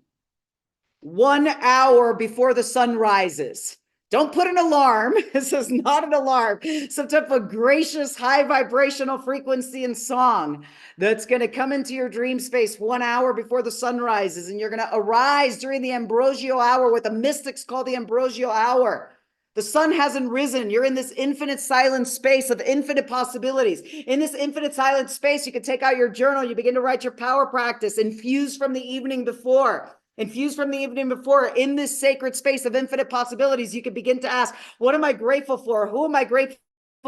1 hour before the sun rises. Don't put an alarm. This is not an alarm. Some type of gracious, high vibrational frequency and song that's going to come into your dream space 1 hour before the sun rises. And you're going to arise during the ambrosial hour, what the mystics call the ambrosial hour. The sun hasn't risen. You're in this infinite silent space of infinite possibilities. In this infinite silent space, you can take out your journal. You begin to write your power practice, infused from the evening before. Infused from the evening before, in this sacred space of infinite possibilities, you can begin to ask, what am I grateful for? Who am I grateful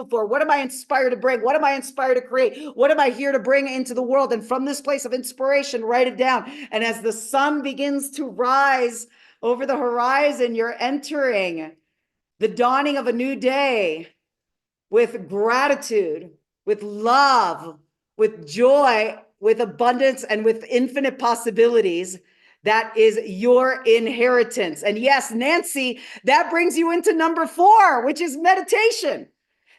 for? What am I inspired to bring? What am I inspired to create? What am I here to bring into the world? And from this place of inspiration, write it down. And as the sun begins to rise over the horizon, you're entering the dawning of a new day with gratitude, with love, with joy, with abundance, and with infinite possibilities. That is your inheritance. And yes, Nancy, that brings you into number 4, which is meditation.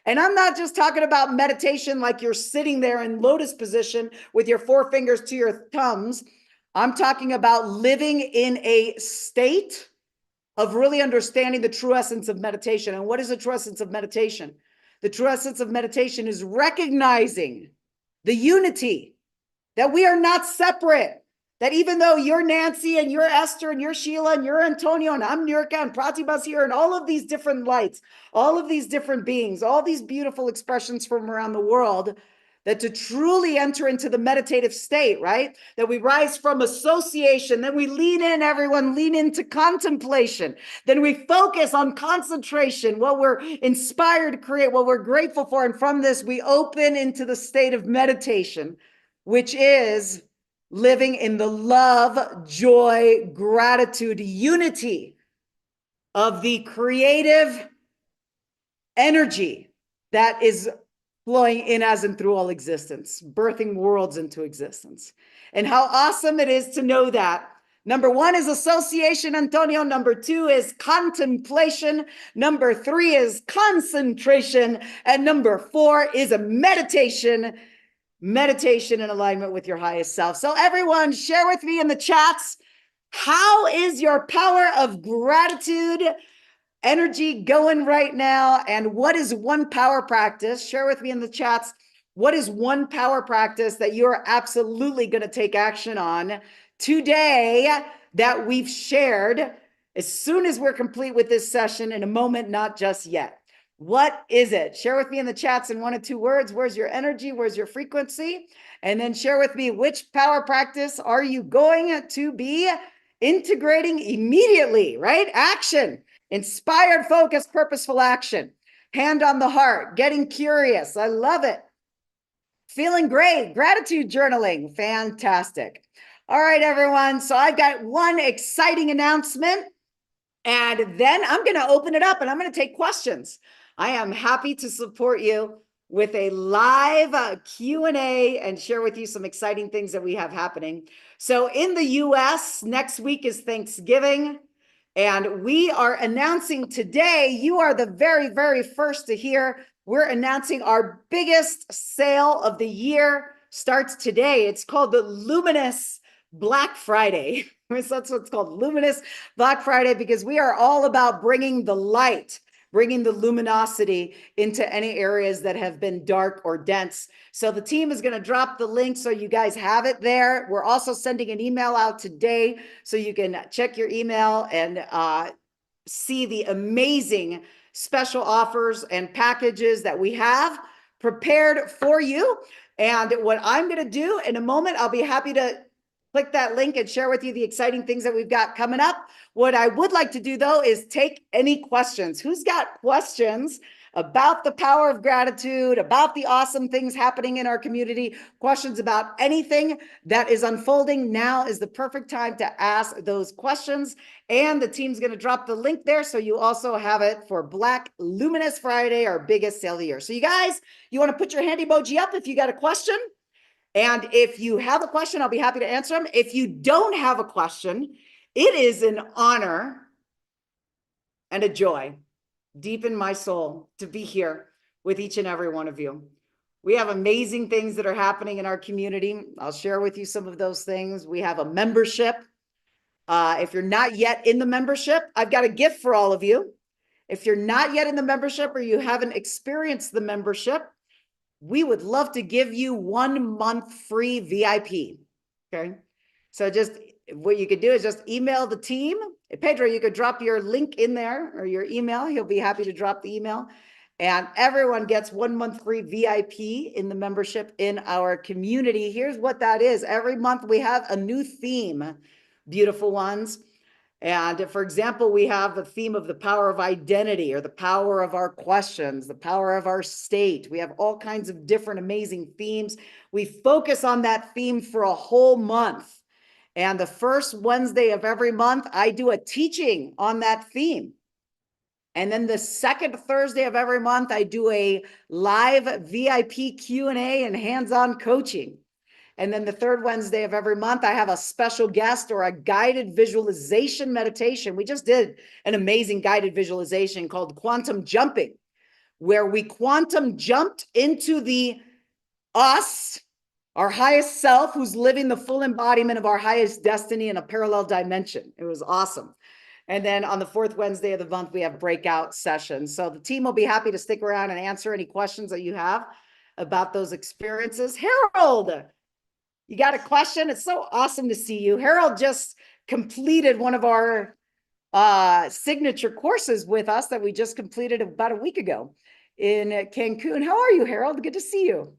And I'm not just talking about meditation like you're sitting there in lotus position with your 4 fingers to your thumbs. I'm talking about living in a state of really understanding the true essence of meditation. And what is the true essence of meditation? The true essence of meditation is recognizing the unity, that we are not separate, that even though you're Nancy and you're Esther and you're Sheila and you're Antonio and I'm NIURKA and Pratibha's here and all of these different lights, all of these different beings, all these beautiful expressions from around the world, that to truly enter into the meditative state, right? That we rise from association, then we lean in, everyone lean into contemplation. Then we focus on concentration, what we're inspired to create, what we're grateful for. And from this, we open into the state of meditation, which is living in the love, joy, gratitude, unity of the creative energy that is flowing in as and through all existence, birthing worlds into existence. And how awesome it is to know that. Number one is association, Antonio. Number two is contemplation. Number three is concentration. And number four is a meditation in alignment with your highest self. So everyone, share with me in the chats, how is your power of gratitude energy going right now? And what is one power practice? Share with me in the chats. What is one power practice that you're absolutely going to take action on today that we've shared as soon as we're complete with this session in a moment, not just yet? What is it? Share with me in the chats in 1 or 2 words. Where's your energy? Where's your frequency? And then share with me, which power practice are you going to be integrating immediately, right? Action. Inspired, focused, purposeful action. Hand on the heart, getting curious. I love it. Feeling great. Gratitude journaling. Fantastic. All right, everyone. So I've got one exciting announcement, and then I'm going to open it up and I'm going to take questions. I am happy to support you with a live Q&A and share with you some exciting things that we have happening. So in the US, next week is Thanksgiving. And we are announcing today, you are the very, very first to hear, we're announcing our biggest sale of the year starts today. It's called the Luminous Black Friday. That's what it's called, Luminous Black Friday, because we are all about bringing the light, bringing the luminosity into any areas that have been dark or dense. So the team is going to drop the link so you guys have it there. We're also sending an email out today so you can check your email and see the amazing special offers and packages that we have prepared for you. And what I'm going to do in a moment, I'll be happy to click that link and share with you the exciting things that we've got coming up. What I would like to do, though, is take any questions. Who's got questions about the power of gratitude, about the awesome things happening in our community, questions about anything that is unfolding? Now is the perfect time to ask those questions. And the team's going to drop the link there, so you also have it for Black Luminous Friday, our biggest sale of the year. So you guys, you want to put your hand emoji up if you got a question? And if you have a question, I'll be happy to answer them. If you don't have a question, it is an honor and a joy deep in my soul to be here with each and every one of you. We have amazing things that are happening in our community. I'll share with you some of those things. We have a membership. If you're not yet in the membership, I've got a gift for all of you. If you're not yet in the membership or you haven't experienced the membership, we would love to give you 1 month free VIP. Okay. So just what you could do is just email the team. Pedro, you could drop your link in there or your email. He'll be happy to drop the email. And everyone gets 1 month free VIP in the membership in our community. Here's what that is. Every month we have a new theme, beautiful ones. And for example, we have the theme of the power of identity, or the power of our questions, the power of our state. We have all kinds of different amazing themes. We focus on that theme for a whole month. And the first Wednesday of every month, I do a teaching on that theme. And then the second Thursday of every month, I do a live VIP Q&A and hands-on coaching. And then the third Wednesday of every month, I have a special guest or a guided visualization meditation. We just did an amazing guided visualization called Quantum Jumping, where we quantum jumped into the us, our highest self, who's living the full embodiment of our highest destiny in a parallel dimension. It was awesome. And then on the fourth Wednesday of the month, we have breakout sessions. So the team will be happy to stick around and answer any questions that you have about those experiences. Harold, you got a question? It's so awesome to see you. Harold just completed one of our signature courses with us that we just completed about a week ago in Cancun. How are you, Harold? Good to see you.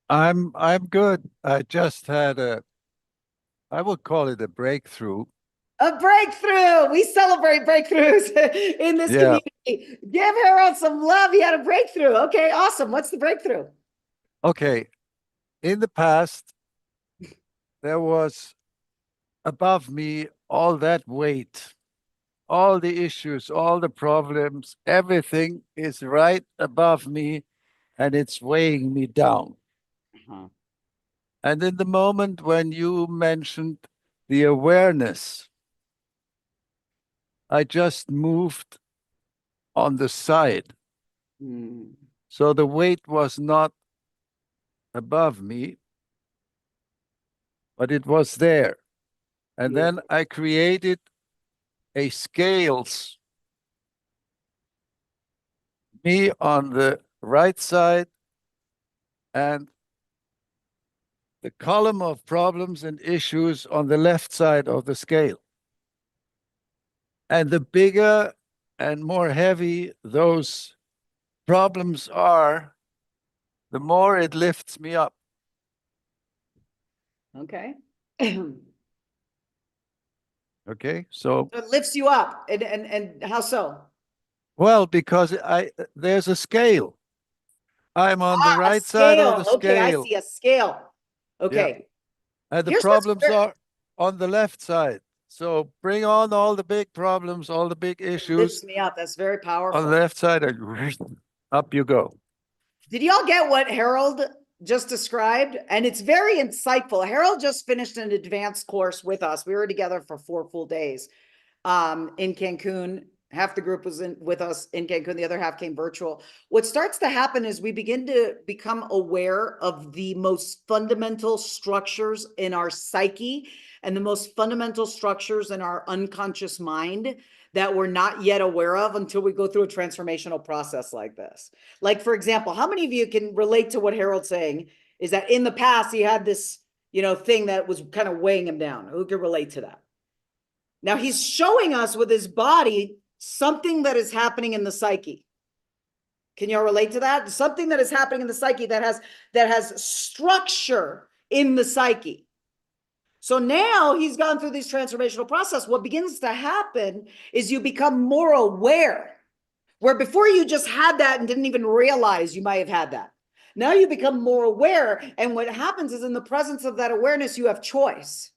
I'm good. I just had I would call it a breakthrough. A breakthrough. We celebrate breakthroughs in this Yeah. community. Give Harold some love. He had a breakthrough. Okay, awesome. What's the breakthrough? Okay. In the past, there was above me all that weight, all the issues, all the problems, everything is right above me and it's weighing me down. Uh-huh. And in the moment when you mentioned the awareness, I just moved on the side. Mm. So the weight was not above me, but it was there. And then Beautiful. I created a scales, me on the right side and the column of problems and issues on the left side of the scale. And the bigger and more heavy those problems are, the more it lifts me up. Okay. Okay, so So it lifts you up. And how so? well, because there's a scale. I'm on the A right side of scale. the Okay, I scale. see a scale. Yeah. Okay. And the Here's what's problems great. are on the left side. So bring on all the big problems, all the big It lifts issues me up. That's very on the powerful. left side, and up you go. Did y'all get what Harold just described? And it's very insightful. Harold just finished an advanced course with us. We were together for 4 full days in Cancun. Half the group was with us in Cancun, the other half came virtual. What starts to happen is we begin to become aware of the most fundamental structures in our psyche and the most fundamental structures in our unconscious mind that we're not yet aware of until we go through a transformational process like this. Like, for example, how many of you can relate to what Harold's saying is that in the past he had this, thing that was kind of weighing him down? Who can relate to that? Now he's showing us with his body something that is happening in the psyche. Can y'all relate to that? Something that is happening in the psyche that has structure in the psyche. So now he's gone through this transformational process. What begins to happen is you become more aware, where before you just had that and didn't even realize you might have had that. Now you become more aware. And what happens is in the presence of that awareness, you have choice.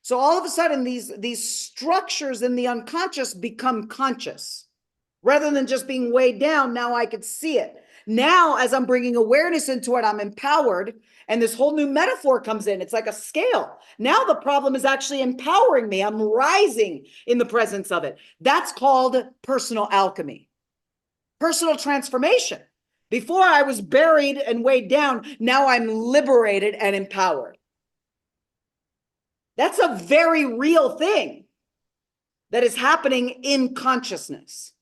So all of a sudden, these structures in the unconscious become conscious. Rather than just being weighed down, now I could see it. Now, as I'm bringing awareness into it, I'm empowered. And this whole new metaphor comes in. It's like a scale. Now the problem is actually empowering me. I'm rising in the presence of it. That's called personal alchemy, personal transformation. Before I was buried and weighed down. Now I'm liberated and empowered. That's a very real thing that is happening in consciousness.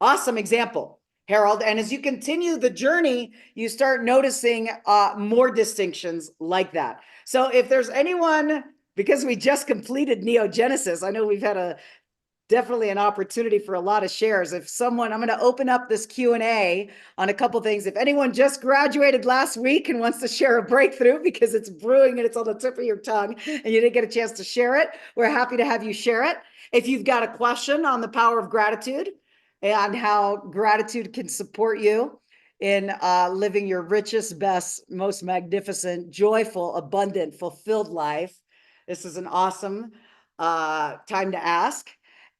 Awesome example, Harold. And as you continue the journey, you start noticing more distinctions like that. So if there's anyone, because we just completed Neogenesis, I know we've had definitely an opportunity for a lot of shares. If someone, I'm going to open up this Q&A on a couple things. If anyone just graduated last week and wants to share a breakthrough because it's brewing and it's on the tip of your tongue and you didn't get a chance to share it, we're happy to have you share it. If you've got a question on the power of gratitude and how gratitude can support you in living your richest, best, most magnificent, joyful, abundant, fulfilled life, this is an awesome time to ask.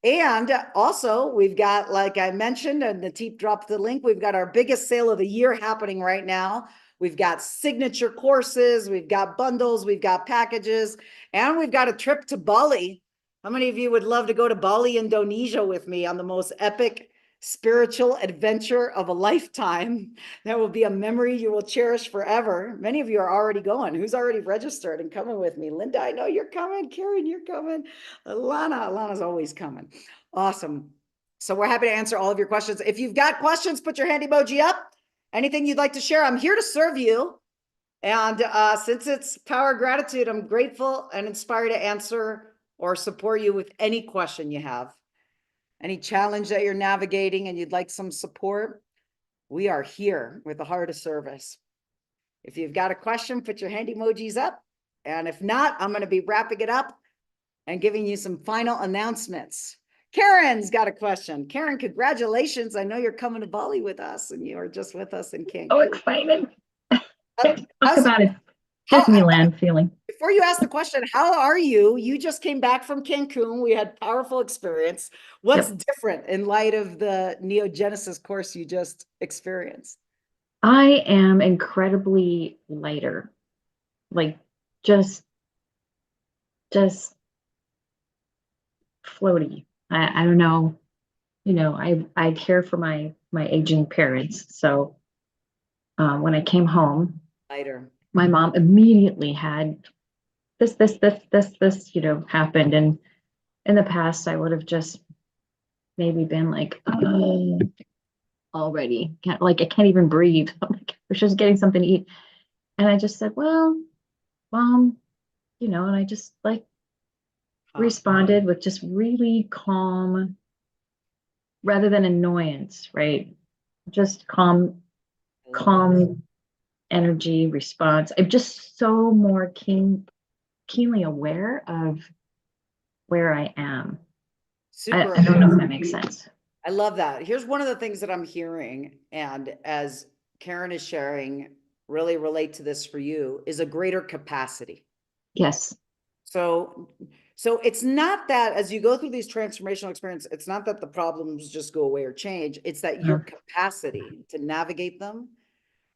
And also, we've got, like I mentioned, and Nateep dropped the link, we've got our biggest sale of the year happening right now. We've got signature courses, we've got bundles, we've got packages, and we've got a trip to Bali. How many of you would love to go to Bali, Indonesia with me on the most epic spiritual adventure of a lifetime that will be a memory you will cherish forever. Many of you are already going. Who's already registered and coming with me? Linda, I know you're coming. Karen, you're coming. Alana's always coming. Awesome. So we're happy to answer all of your questions. If you've got questions, put your hand emoji up. Anything you'd like to share, I'm here to serve you. And since it's Power Gratitude, I'm grateful and inspired to answer or support you with any question you have. Any challenge that you're navigating and you'd like some support, we are here with a heart of service. If you've got a question, put your hand emojis up. And if not, I'm going to be wrapping it up and giving you some final announcements. Karen's got a question. Karen, congratulations. I know you're coming to Bali with us and you are just with us in Cancun. Oh, excited. Talk about it. Disneyland feeling. Before you ask the question, how are you? You just came back from Cancun. We had powerful experience. What's different in light of the Neo Genesis course you just experienced? I am incredibly lighter, like just floaty. I don't know. You know, I care for my aging parents. So when I came home, Lighter. my mom immediately had this, you know, happened. And in the past, I would have just maybe been like, already like I can't even breathe. I'm like, we're just getting something to eat. And I just said, well, Mom, you know, and I just like responded with just really calm, rather than annoyance, right? Just calm energy response. I'm just so more keenly aware of where I am. I don't know if that makes sense. I love that. Here's one of the things that I'm hearing, and as Karen is sharing, really relate to this for you, is a greater capacity. Yes. So it's not that as you go through these transformational experiences, it's not that the problems just go away or change. It's that your capacity to navigate them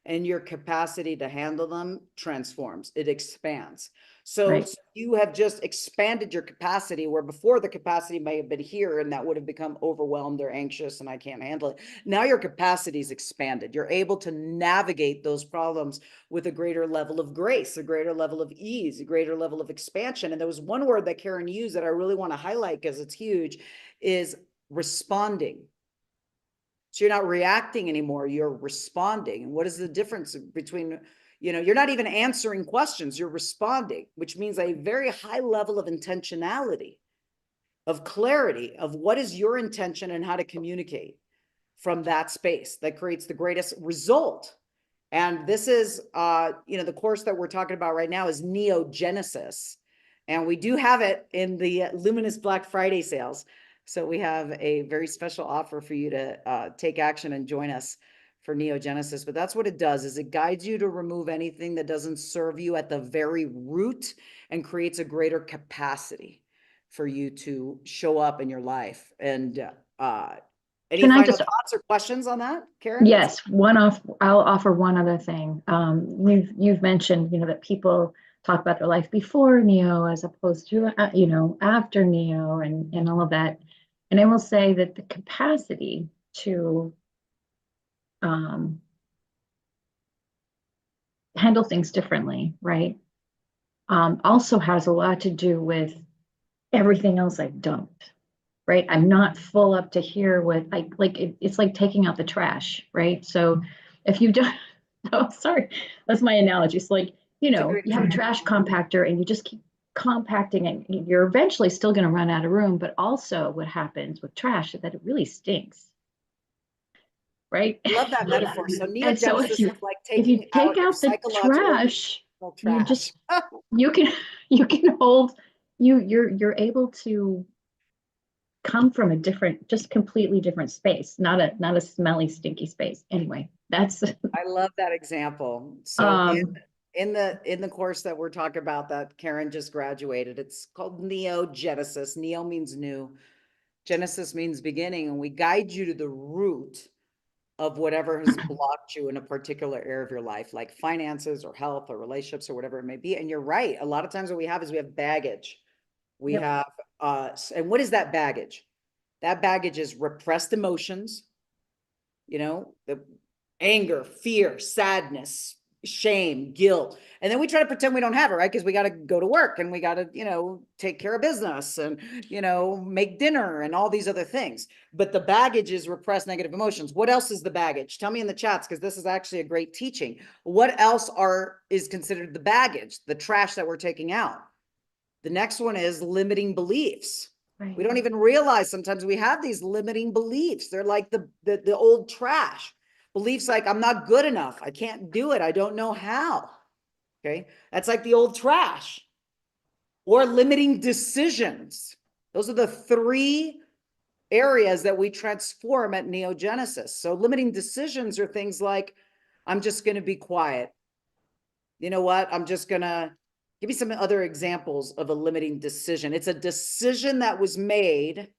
and your capacity to handle them transforms. It expands. So you have just expanded your capacity where before the capacity may have been here and that would have become overwhelmed or anxious and I can't handle it. Now your capacity is expanded. You're able to navigate those problems with a greater level of grace, a greater level of ease, a greater level of expansion. And there was one word that Karen used that I really want to highlight because it's huge, is responding. So you're not reacting anymore, you're responding. And what is the difference between, you know, you're not even answering questions, you're responding, which means a very high level of intentionality, of clarity, of what is your intention and how to communicate from that space that creates the greatest result. And this is, you know, the course that we're talking about right now is Neo Genesis. And we do have it in the Luminous Black Friday sales. So we have a very special offer for you to take action and join us for Neo Genesis. But that's what it does, is it guides you to remove anything that doesn't serve you at the very root and creates a greater capacity for you to show up in your life. And any final thoughts or questions on that, Karen? Yes, I'll offer one other thing. You've mentioned, you know, that people talk about their life before Neo as opposed to, you know, after Neo and all of that. And I will say that the capacity to handle things differently, right, also has a lot to do with everything else I don't. Right, I'm not full up to here with it's like taking out the trash, right? So if you don't, oh, sorry, that's my analogy. It's like, you know, you have a trash compactor and you just keep compacting it. You're eventually still going to run out of room, but also what happens with trash is that it really stinks. Right? I love that metaphor. So And so if you take out the trash, you just you can hold you're able to come from a different, just completely different space, not a smelly, stinky space. Anyway, that's I love that example. So in the course that we're talking about that Karen just graduated, it's called Neo Genesis. Neo means new, Genesis means beginning, and we guide you to the root of whatever has blocked you in a particular area of your life, like finances or health or relationships or whatever it may be. And you're right. A lot of times what we have is we have baggage. We have and what is that baggage? That baggage is repressed emotions, you know, the anger, fear, sadness, shame, guilt. And then we try to pretend we don't have it, right? Because we got to go to work and we got to, you know, take care of business and, you know, make dinner and all these other things. But the baggage is repressed negative emotions. What else is the baggage? Tell me in the chats, because this is actually a great teaching. What else is considered the baggage, the trash that we're taking out? The next one is limiting beliefs. Right. We don't even realize sometimes we have these limiting beliefs. They're like the old trash. Beliefs like, I'm not good enough. I can't do it. I don't know how. Okay. That's like the old trash. Or limiting decisions. Those are the three areas that we transform at Neogenesis. So limiting decisions are things like, I'm just going to be quiet. You know what? I'm just going to give me some other examples of a limiting decision. It's a decision that was made.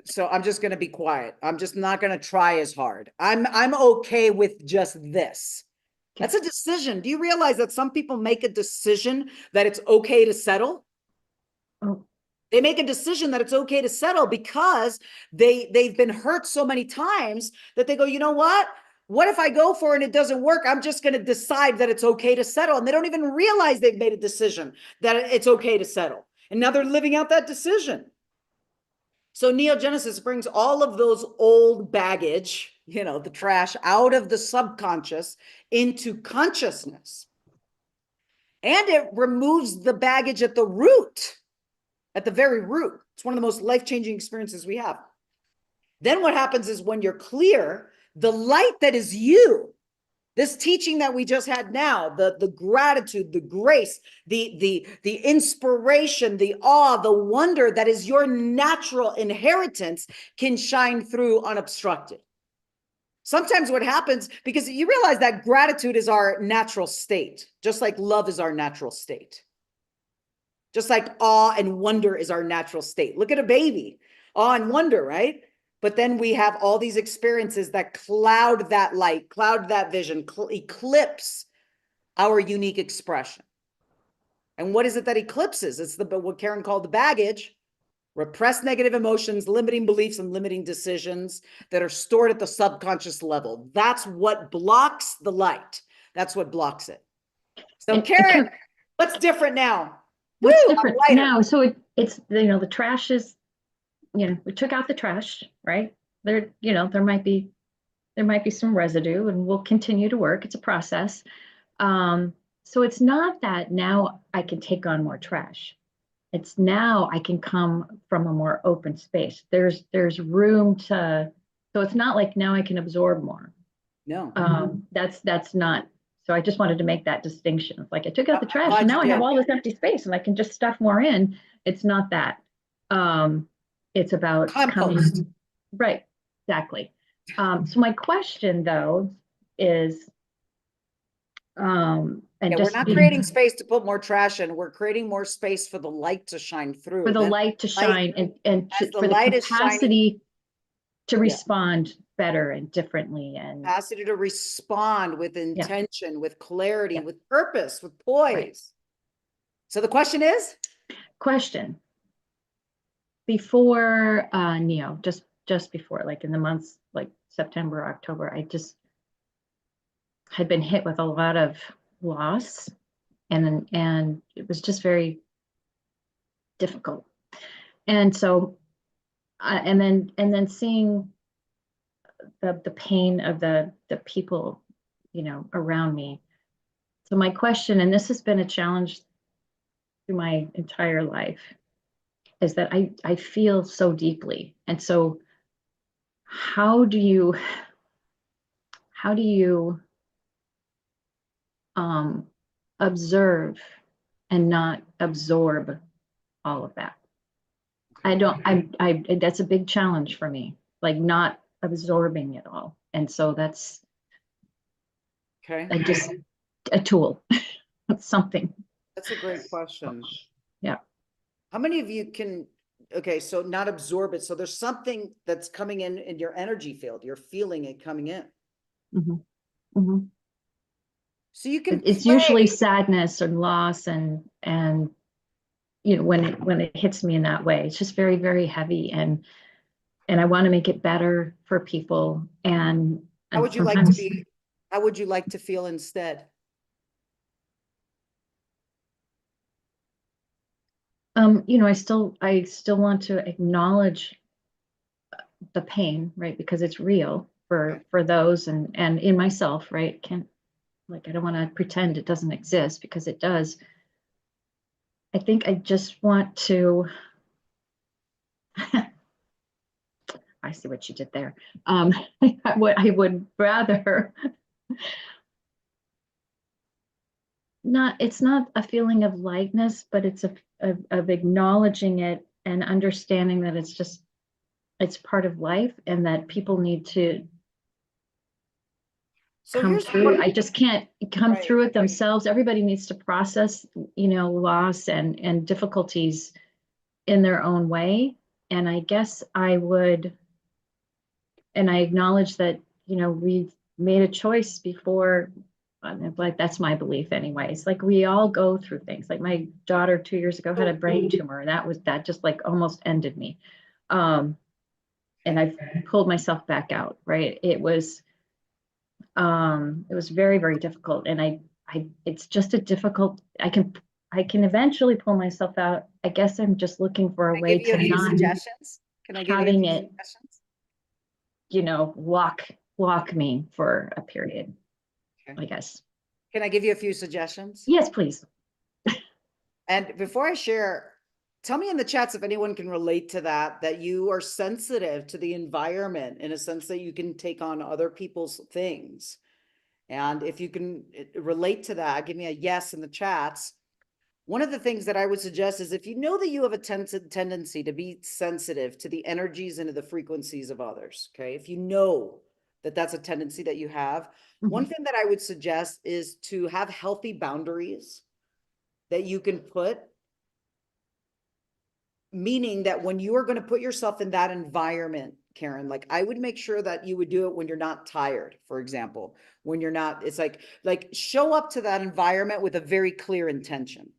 So I'm just going to be quiet. I'm just not going to try as hard. I'm okay with just this. That's a decision. Do you realize that some people make a decision that it's okay to settle? Oh. They make a decision that it's okay to settle because they've been hurt so many times that they go, you know what? What if I go for it and it doesn't work? I'm just going to decide that it's okay to settle. And they don't even realize they've made a decision that it's okay to settle. And now they're living out that decision. So Neogenesis brings all of those old baggage, you know, the trash out of the subconscious into consciousness. And it removes the baggage at the root, at the very root. It's one of the most life-changing experiences we have. Then what happens is when you're clear, the light that is you, this teaching that we just had now, the gratitude, the grace, the inspiration, the awe, the wonder that is your natural inheritance can shine through unobstructed. Sometimes what happens, because you realize that gratitude is our natural state, just like love is our natural state. Just like awe and wonder is our natural state. Look at a baby, awe and wonder, right? But then we have all these experiences that cloud that light, cloud that vision, eclipse our unique expression. And what is it that eclipses? It's what Karen called the baggage, repressed negative emotions, limiting beliefs, and limiting decisions that are stored at the subconscious level. That's what blocks the light. That's what blocks it. So Karen, what's different now? What's different now? So it's, you know, the trash is, you know, we took out the trash, right? There, you know, there might be some residue and we'll continue to work. It's a process. So it's not that now I can take on more trash. It's now I can come from a more open space. There's room to, so it's not like now I can absorb more. No. That's not, so I just wanted to make that distinction. It's like I took out the trash and now I have all this empty space and I can just stuff more in. It's not that. It's about compost. Right, exactly. So my question though is, and we're not creating space to put more trash in. We're creating more space for the light to shine through. For the light to shine and for the capacity to respond better and differently, and capacity to respond with intention, with clarity, with purpose, with poise. Right. So the question is? Question. Before Neo, just before, like in the months like September, October, I just had been hit with a lot of loss, and it was just very difficult. And so, and then seeing the pain of the people, you know, around me. So my question, and this has been a challenge through my entire life, is that I feel so deeply. And so how do you observe and not absorb all of that? That's a big challenge for me, like not absorbing it all. And so that's just a tool. Something. That's a great question. Yeah. How many of you can, so not absorb it. So there's something that's coming in your energy field. You're feeling it coming in. Mm-hmm. Mm-hmm. So you can it's usually sadness and loss and you know, when it hits me in that way, it's just very, very heavy. And and I want to make it better for people. And How would you like to be? How would you like to feel instead? You know, I still want to acknowledge the pain, right? Because it's real for those and in myself, right? Can't, like, I don't want to pretend it doesn't exist, because it does. I think I just want to I see what you did there. I would rather not, it's not a feeling of lightness, but it's of acknowledging it and understanding that it's part of life, and that people need to So come here's through. I just can't come Right. through it themselves. Everybody needs to process, you know, loss and difficulties in their own way. And I guess I would, and I acknowledge that, you know, we've made a choice before. Like, that's my belief anyways. Like, we all go through things. Like, my daughter 2 years ago had a brain tumor. That just like almost ended me. And I pulled myself back out, right? It was very, very difficult. And it's just a difficult, I can eventually pull myself out. I guess I'm just looking for a Can I way give you a to few not suggestions? Can I give you a having few it, suggestions? you know, lock me for a period, Okay. I guess. Can I give you a few suggestions? Yes, please. And before I share, tell me in the chats if anyone can relate to that you are sensitive to the environment in a sense that you can take on other people's things. And if you can relate to that, give me a yes in the chats. One of the things that I would suggest is, if you know that you have a tendency to be sensitive to the energies and to the frequencies of others, okay? If you know that that's a tendency that you have, one thing that I would suggest is to have healthy boundaries that you can put, meaning that when you are going to put yourself in that environment, Karen, like, I would make sure that you would do it when you're not tired, for example, when you're not, it's like show up to that environment with a very clear intention.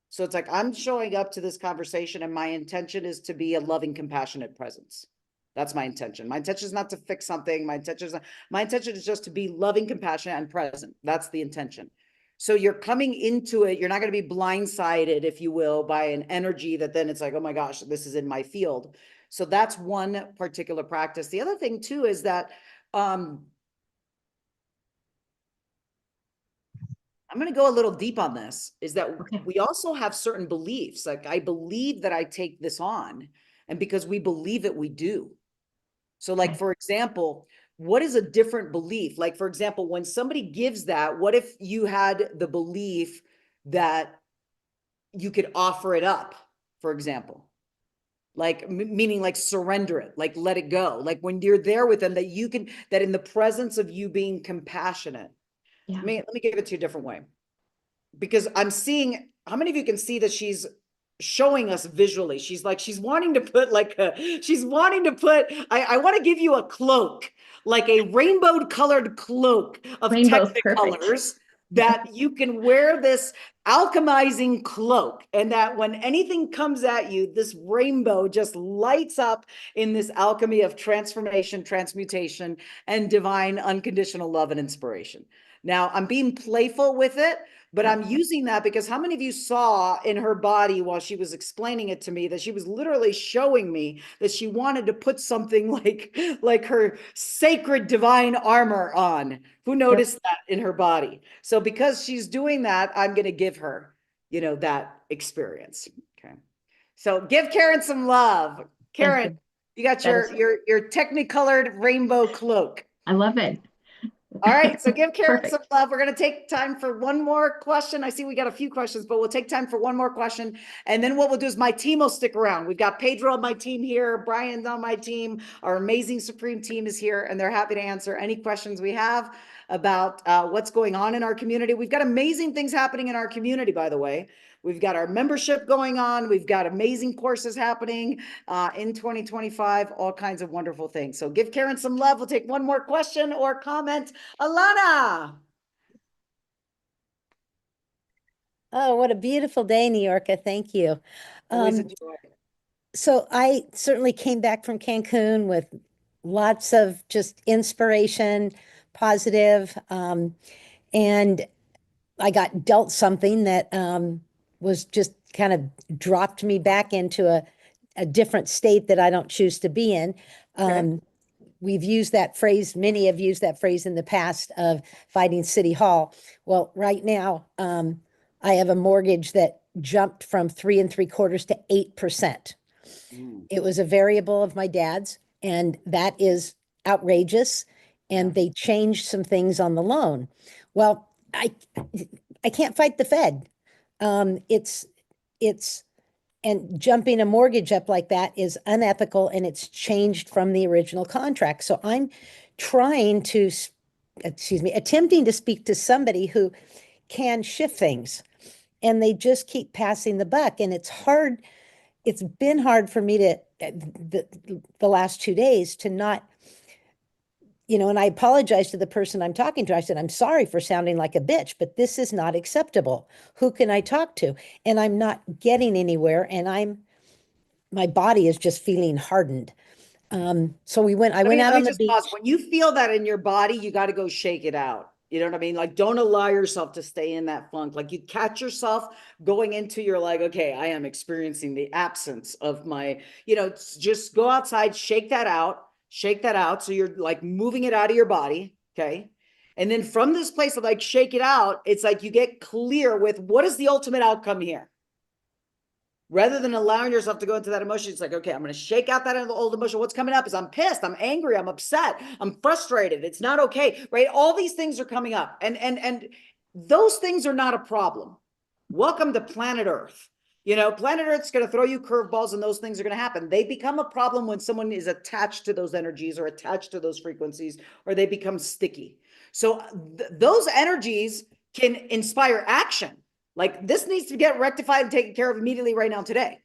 So it's like, I'm showing up to this conversation and my intention is to be a loving, compassionate presence. That's my intention. My intention is not to fix something. My intention is just to be loving, compassionate, and present. That's the intention. So you're coming into it, you're not going to be blindsided, if you will, by an energy that then it's like, oh my gosh, this is in my field. So that's one particular practice. The other thing too is that I'm going to go a little deep on this, is that we also have certain beliefs. Like, I believe that I take this on, and because we believe it, we do. So like, for example, what is a different belief? Like, for example, when somebody gives that, what if you had the belief that you could offer it up, for example? Like, meaning like surrender it, like let it go. Like, when you're there with them, that you can, that in the presence of you being compassionate. Yeah. Let me give it to you a different way. Because I'm seeing, how many of you can see that she's showing us visually? She's like, she's wanting to put like she's wanting to put, I want to give you a cloak, like a rainbow colored cloak of technicolors, that you can wear this alchemizing cloak, and that when anything comes at you, this rainbow just lights up in this alchemy of transformation, transmutation, and divine unconditional love and inspiration. Now, I'm being playful with it, but I'm using that because how many of you saw in her body while she was explaining it to me that she was literally showing me that she wanted to put something like her sacred divine armor on? Who noticed that in her body? So because she's doing that, I'm going to give her, you know, that experience. Okay. So give Karen some love. Karen, you got your technicolored rainbow cloak. I love it. All right, so give Karen some love. We're going to take time for one more question. I see we got a few questions, but we'll take time for one more question. And then what we'll do is my team will stick around. We've got Pedro on my team here, Brian's on my team. Our amazing Supreme team is here, and they're happy to answer any questions we have about what's going on in our community. We've got amazing things happening in our community, by the way. We've got our membership going on. We've got amazing courses happening in 2025, all kinds of wonderful things. So give Karen some love. We'll take one more question or comment. Alana. Oh, what a beautiful day, New Yorker. Thank you. Always a joy. So I certainly came back from Cancun with lots of just inspiration, positive, and I got dealt something that was just kind of dropped me back into a different state that I don't choose to be in. We've used that phrase, many have used that phrase in the past of fighting City Hall. Well, right now, I have a mortgage that jumped from 3.75% to 8%. It was a variable of my dad's, and that is outrageous. And they changed some things on the loan. Well, I can't fight the Fed. It's and jumping a mortgage up like that is unethical, and it's changed from the original contract. So I'm trying to, attempting to speak to somebody who can shift things, and they just keep passing the buck. And it's hard. It's been hard for me to, the last 2 days to not, and I apologized to the person I'm talking to. I said, I'm sorry for sounding like a bitch, but this is not acceptable. Who can I talk to? And I'm not getting anywhere. And my body is just feeling hardened. So I went out on the beach. Pause. When you feel that in your body, you got to go shake it out. You know what I mean? Like, don't allow yourself to stay in that funk. Like, you catch yourself going into your, like, okay, I am experiencing the absence of my, just go outside, shake that out. So you're like moving it out of your body. Okay. And then from this place of like, shake it out, it's like you get clear with what is the ultimate outcome here. Rather than allowing yourself to go into that emotion, it's like, okay, I'm going to shake out that old emotion. What's coming up is I'm pissed, I'm angry, I'm upset, I'm frustrated. It's not okay, right? All these things are coming up, and those things are not a problem. Welcome to planet Earth. Planet Earth's going to throw you curveballs, and those things are going to happen. They become a problem when someone is attached to those energies or attached to those frequencies, or they become sticky. So those energies can inspire action. Like, this needs to get rectified and taken care of immediately right now today.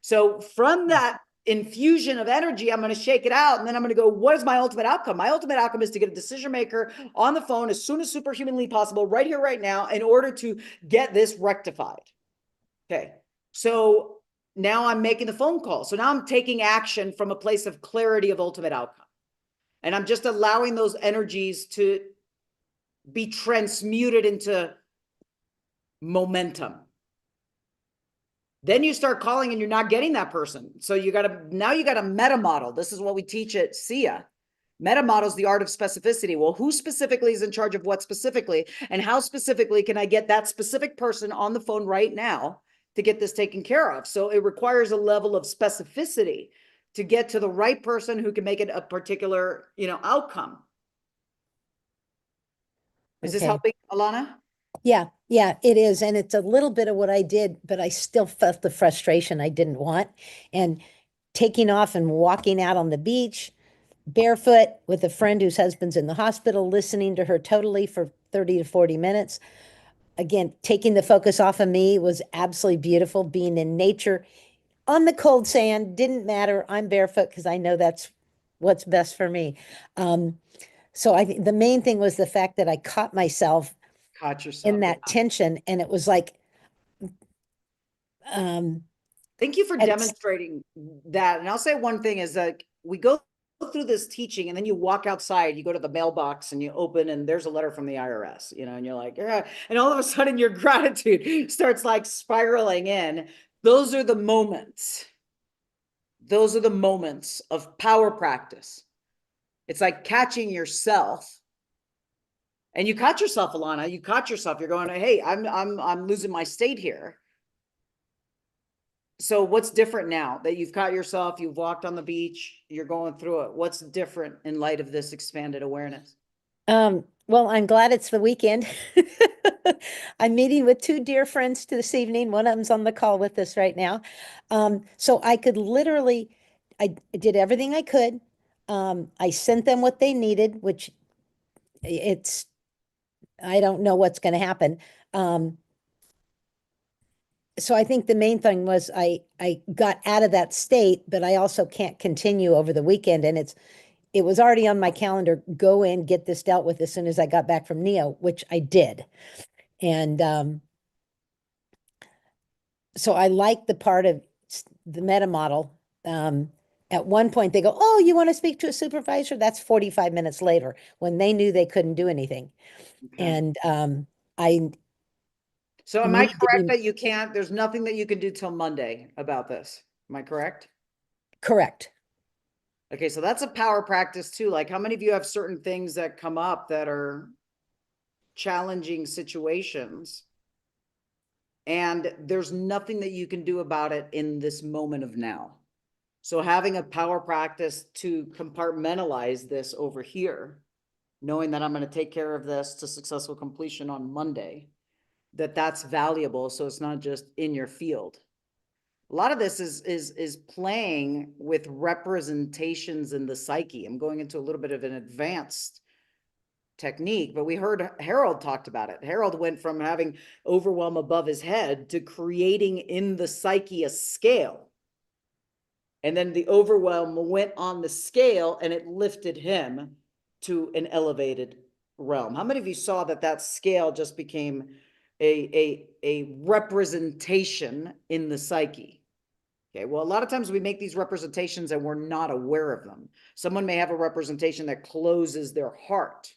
So from that infusion of energy, I'm going to shake it out, and then I'm going to go, what is my ultimate outcome? My ultimate outcome is to get a decision maker on the phone as soon as superhumanly possible, right here, right now, in order to get this rectified. Okay. So now I'm making the phone call. So now I'm taking action from a place of clarity of ultimate outcome. And I'm just allowing those energies to be transmuted into momentum. Then you start calling and you're not getting that person. So now you got a meta model. This is what we teach at SIA. Meta model is the art of specificity. Well, who specifically is in charge of what specifically, and how specifically can I get that specific person on the phone right now to get this taken care of? So it requires a level of specificity to get to the right person who can make it a particular, outcome. Is this helping, Alana? Yeah, it is. And it's a little bit of what I did, but I still felt the frustration I didn't want. And taking off and walking out on the beach, barefoot with a friend whose husband's in the hospital, listening to her totally for 30 to 40 minutes. Again, taking the focus off of me was absolutely beautiful. Being in nature on the cold sand didn't matter. I'm barefoot because I know that's what's best for me. So I think the main thing was the fact that I caught myself in that tension, and it was like, thank you for demonstrating that. And I'll say one thing is that we go through this teaching, and then you walk outside, you go to the mailbox and you open, and there's a letter from the IRS, and you're like, yeah. And all of a sudden your gratitude starts like spiraling in. Those are the moments. Those are the moments of power practice. It's like catching yourself. And you caught yourself, Alana. You caught yourself. You're going, hey, I'm losing my state here. So what's different now that you've caught yourself, you've walked on the beach, you're going through it? What's different in light of this expanded awareness? Well, I'm glad it's the weekend. I'm meeting with 2 dear friends this evening. One of them's on the call with us right now. So I could literally, I did everything I could. I sent them what they needed, which I don't know what's going to happen. So I think the main thing was I got out of that state, but I also can't continue over the weekend. And it was already on my calendar, go in, get this dealt with as soon as I got back from NEO, which I did. And so I like the part of the meta model At one point they go, oh, you want to speak to a supervisor? That's 45 minutes later when they knew they couldn't do anything. Okay. And I So am I need to be- correct that you can't, there's nothing that you can do till Monday about this? Am I correct? correct. Okay, so that's a power practice too. Like, how many of you have certain things that come up that are challenging situations? And there's nothing that you can do about it in this moment of now. So having a power practice to compartmentalize this over here, knowing that I'm going to take care of this to successful completion on Monday, that's valuable. So it's not just in your field. A lot of this is playing with representations in the psyche. I'm going into a little bit of an advanced technique, but we heard Harold talked about it. Harold went from having overwhelm above his head to creating in the psyche a scale. And then the overwhelm went on the scale and it lifted him to an elevated realm. How many of you saw that scale just became a representation in the psyche? Okay, well, a lot of times we make these representations and we're not aware of them. Someone may have a representation that closes their heart.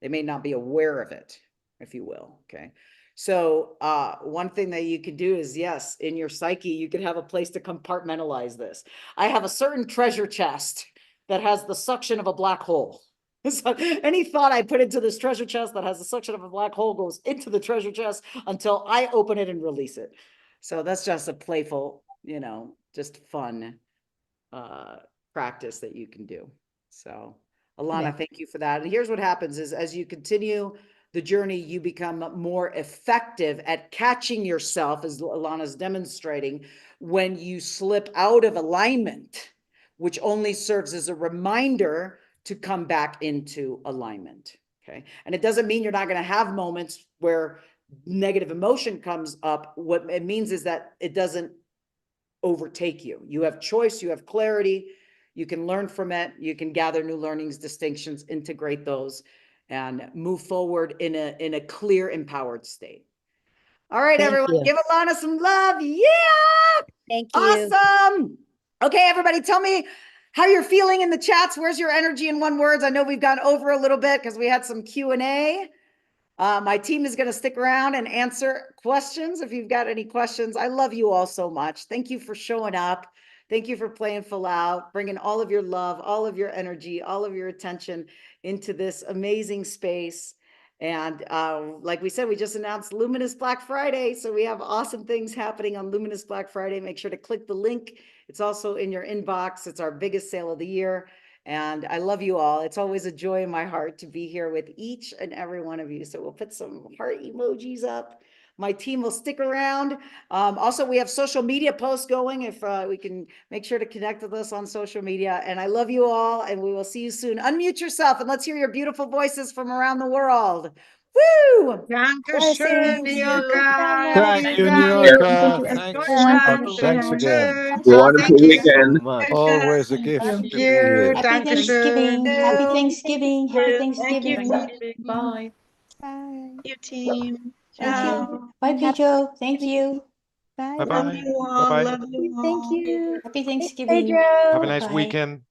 They may not be aware of it, if you will, okay? So one thing that you could do is, yes, in your psyche, you could have a place to compartmentalize this. I have a certain treasure chest that has the suction of a black hole. So any thought I put into this treasure chest that has the suction of a black hole goes into the treasure chest until I open it and release it. So that's just a playful, you know, just fun practice that you can do. So Alana, Yeah. thank you for that. And here's what happens is as you continue the journey, you become more effective at catching yourself, as Alana's demonstrating, when you slip out of alignment, which only serves as a reminder to come back into alignment. Okay. And it doesn't mean you're not going to have moments where negative emotion comes up. What it means is that it doesn't overtake you. You have choice, you have clarity, you can learn from it, you can gather new learnings, distinctions, integrate those, and move forward in a clear, empowered state. All right, Thank everyone, you. give Alana some love. Yeah, Thank you. awesome. Okay, everybody, tell me how you're feeling in the chats. Where's your energy in one words? I know we've gone over a little bit because we had some Q&A. My team is going to stick around and answer questions if you've got any questions. I love you all so much. Thank you for showing up. Thank you for playing full out, bringing all of your love, all of your energy, all of your attention into this amazing space. And like we said, we just announced Luminous Black Friday. So we have awesome things happening on Luminous Black Friday. Make sure to click the link. It's also in your inbox. It's our biggest sale of the year. And I love you all. It's always a joy in my heart to be here with each and every one of you. So we'll put some heart emojis up. My team will stick around. Also, we have social media posts going. If we can make sure to connect with us on social media. And I love you all, and we will see you soon. Unmute yourself and let's hear your beautiful voices from around the world. Woo! Dankeschön, Blessings. NIURKA. Thank Vielen you, Dank. NIURKA. Thanks. Deutschland, Thanks again. Dankeschön. Wonderful Thank you. Thank you so weekend. much. Always a gift Thank to be here. you. Happy Thanksgiving. Dankeschön. Happy Thanksgiving. Happy Thank you, Thanksgiving. team. Bye. Bye. You team. Thank Ciao. you. Bye, Pedro. Thank you. Bye. Love Bye-bye. you all. Bye-bye. Love you Thank all. you. Happy Thanks, Thanksgiving. Pedro. Have a nice Bye. weekend.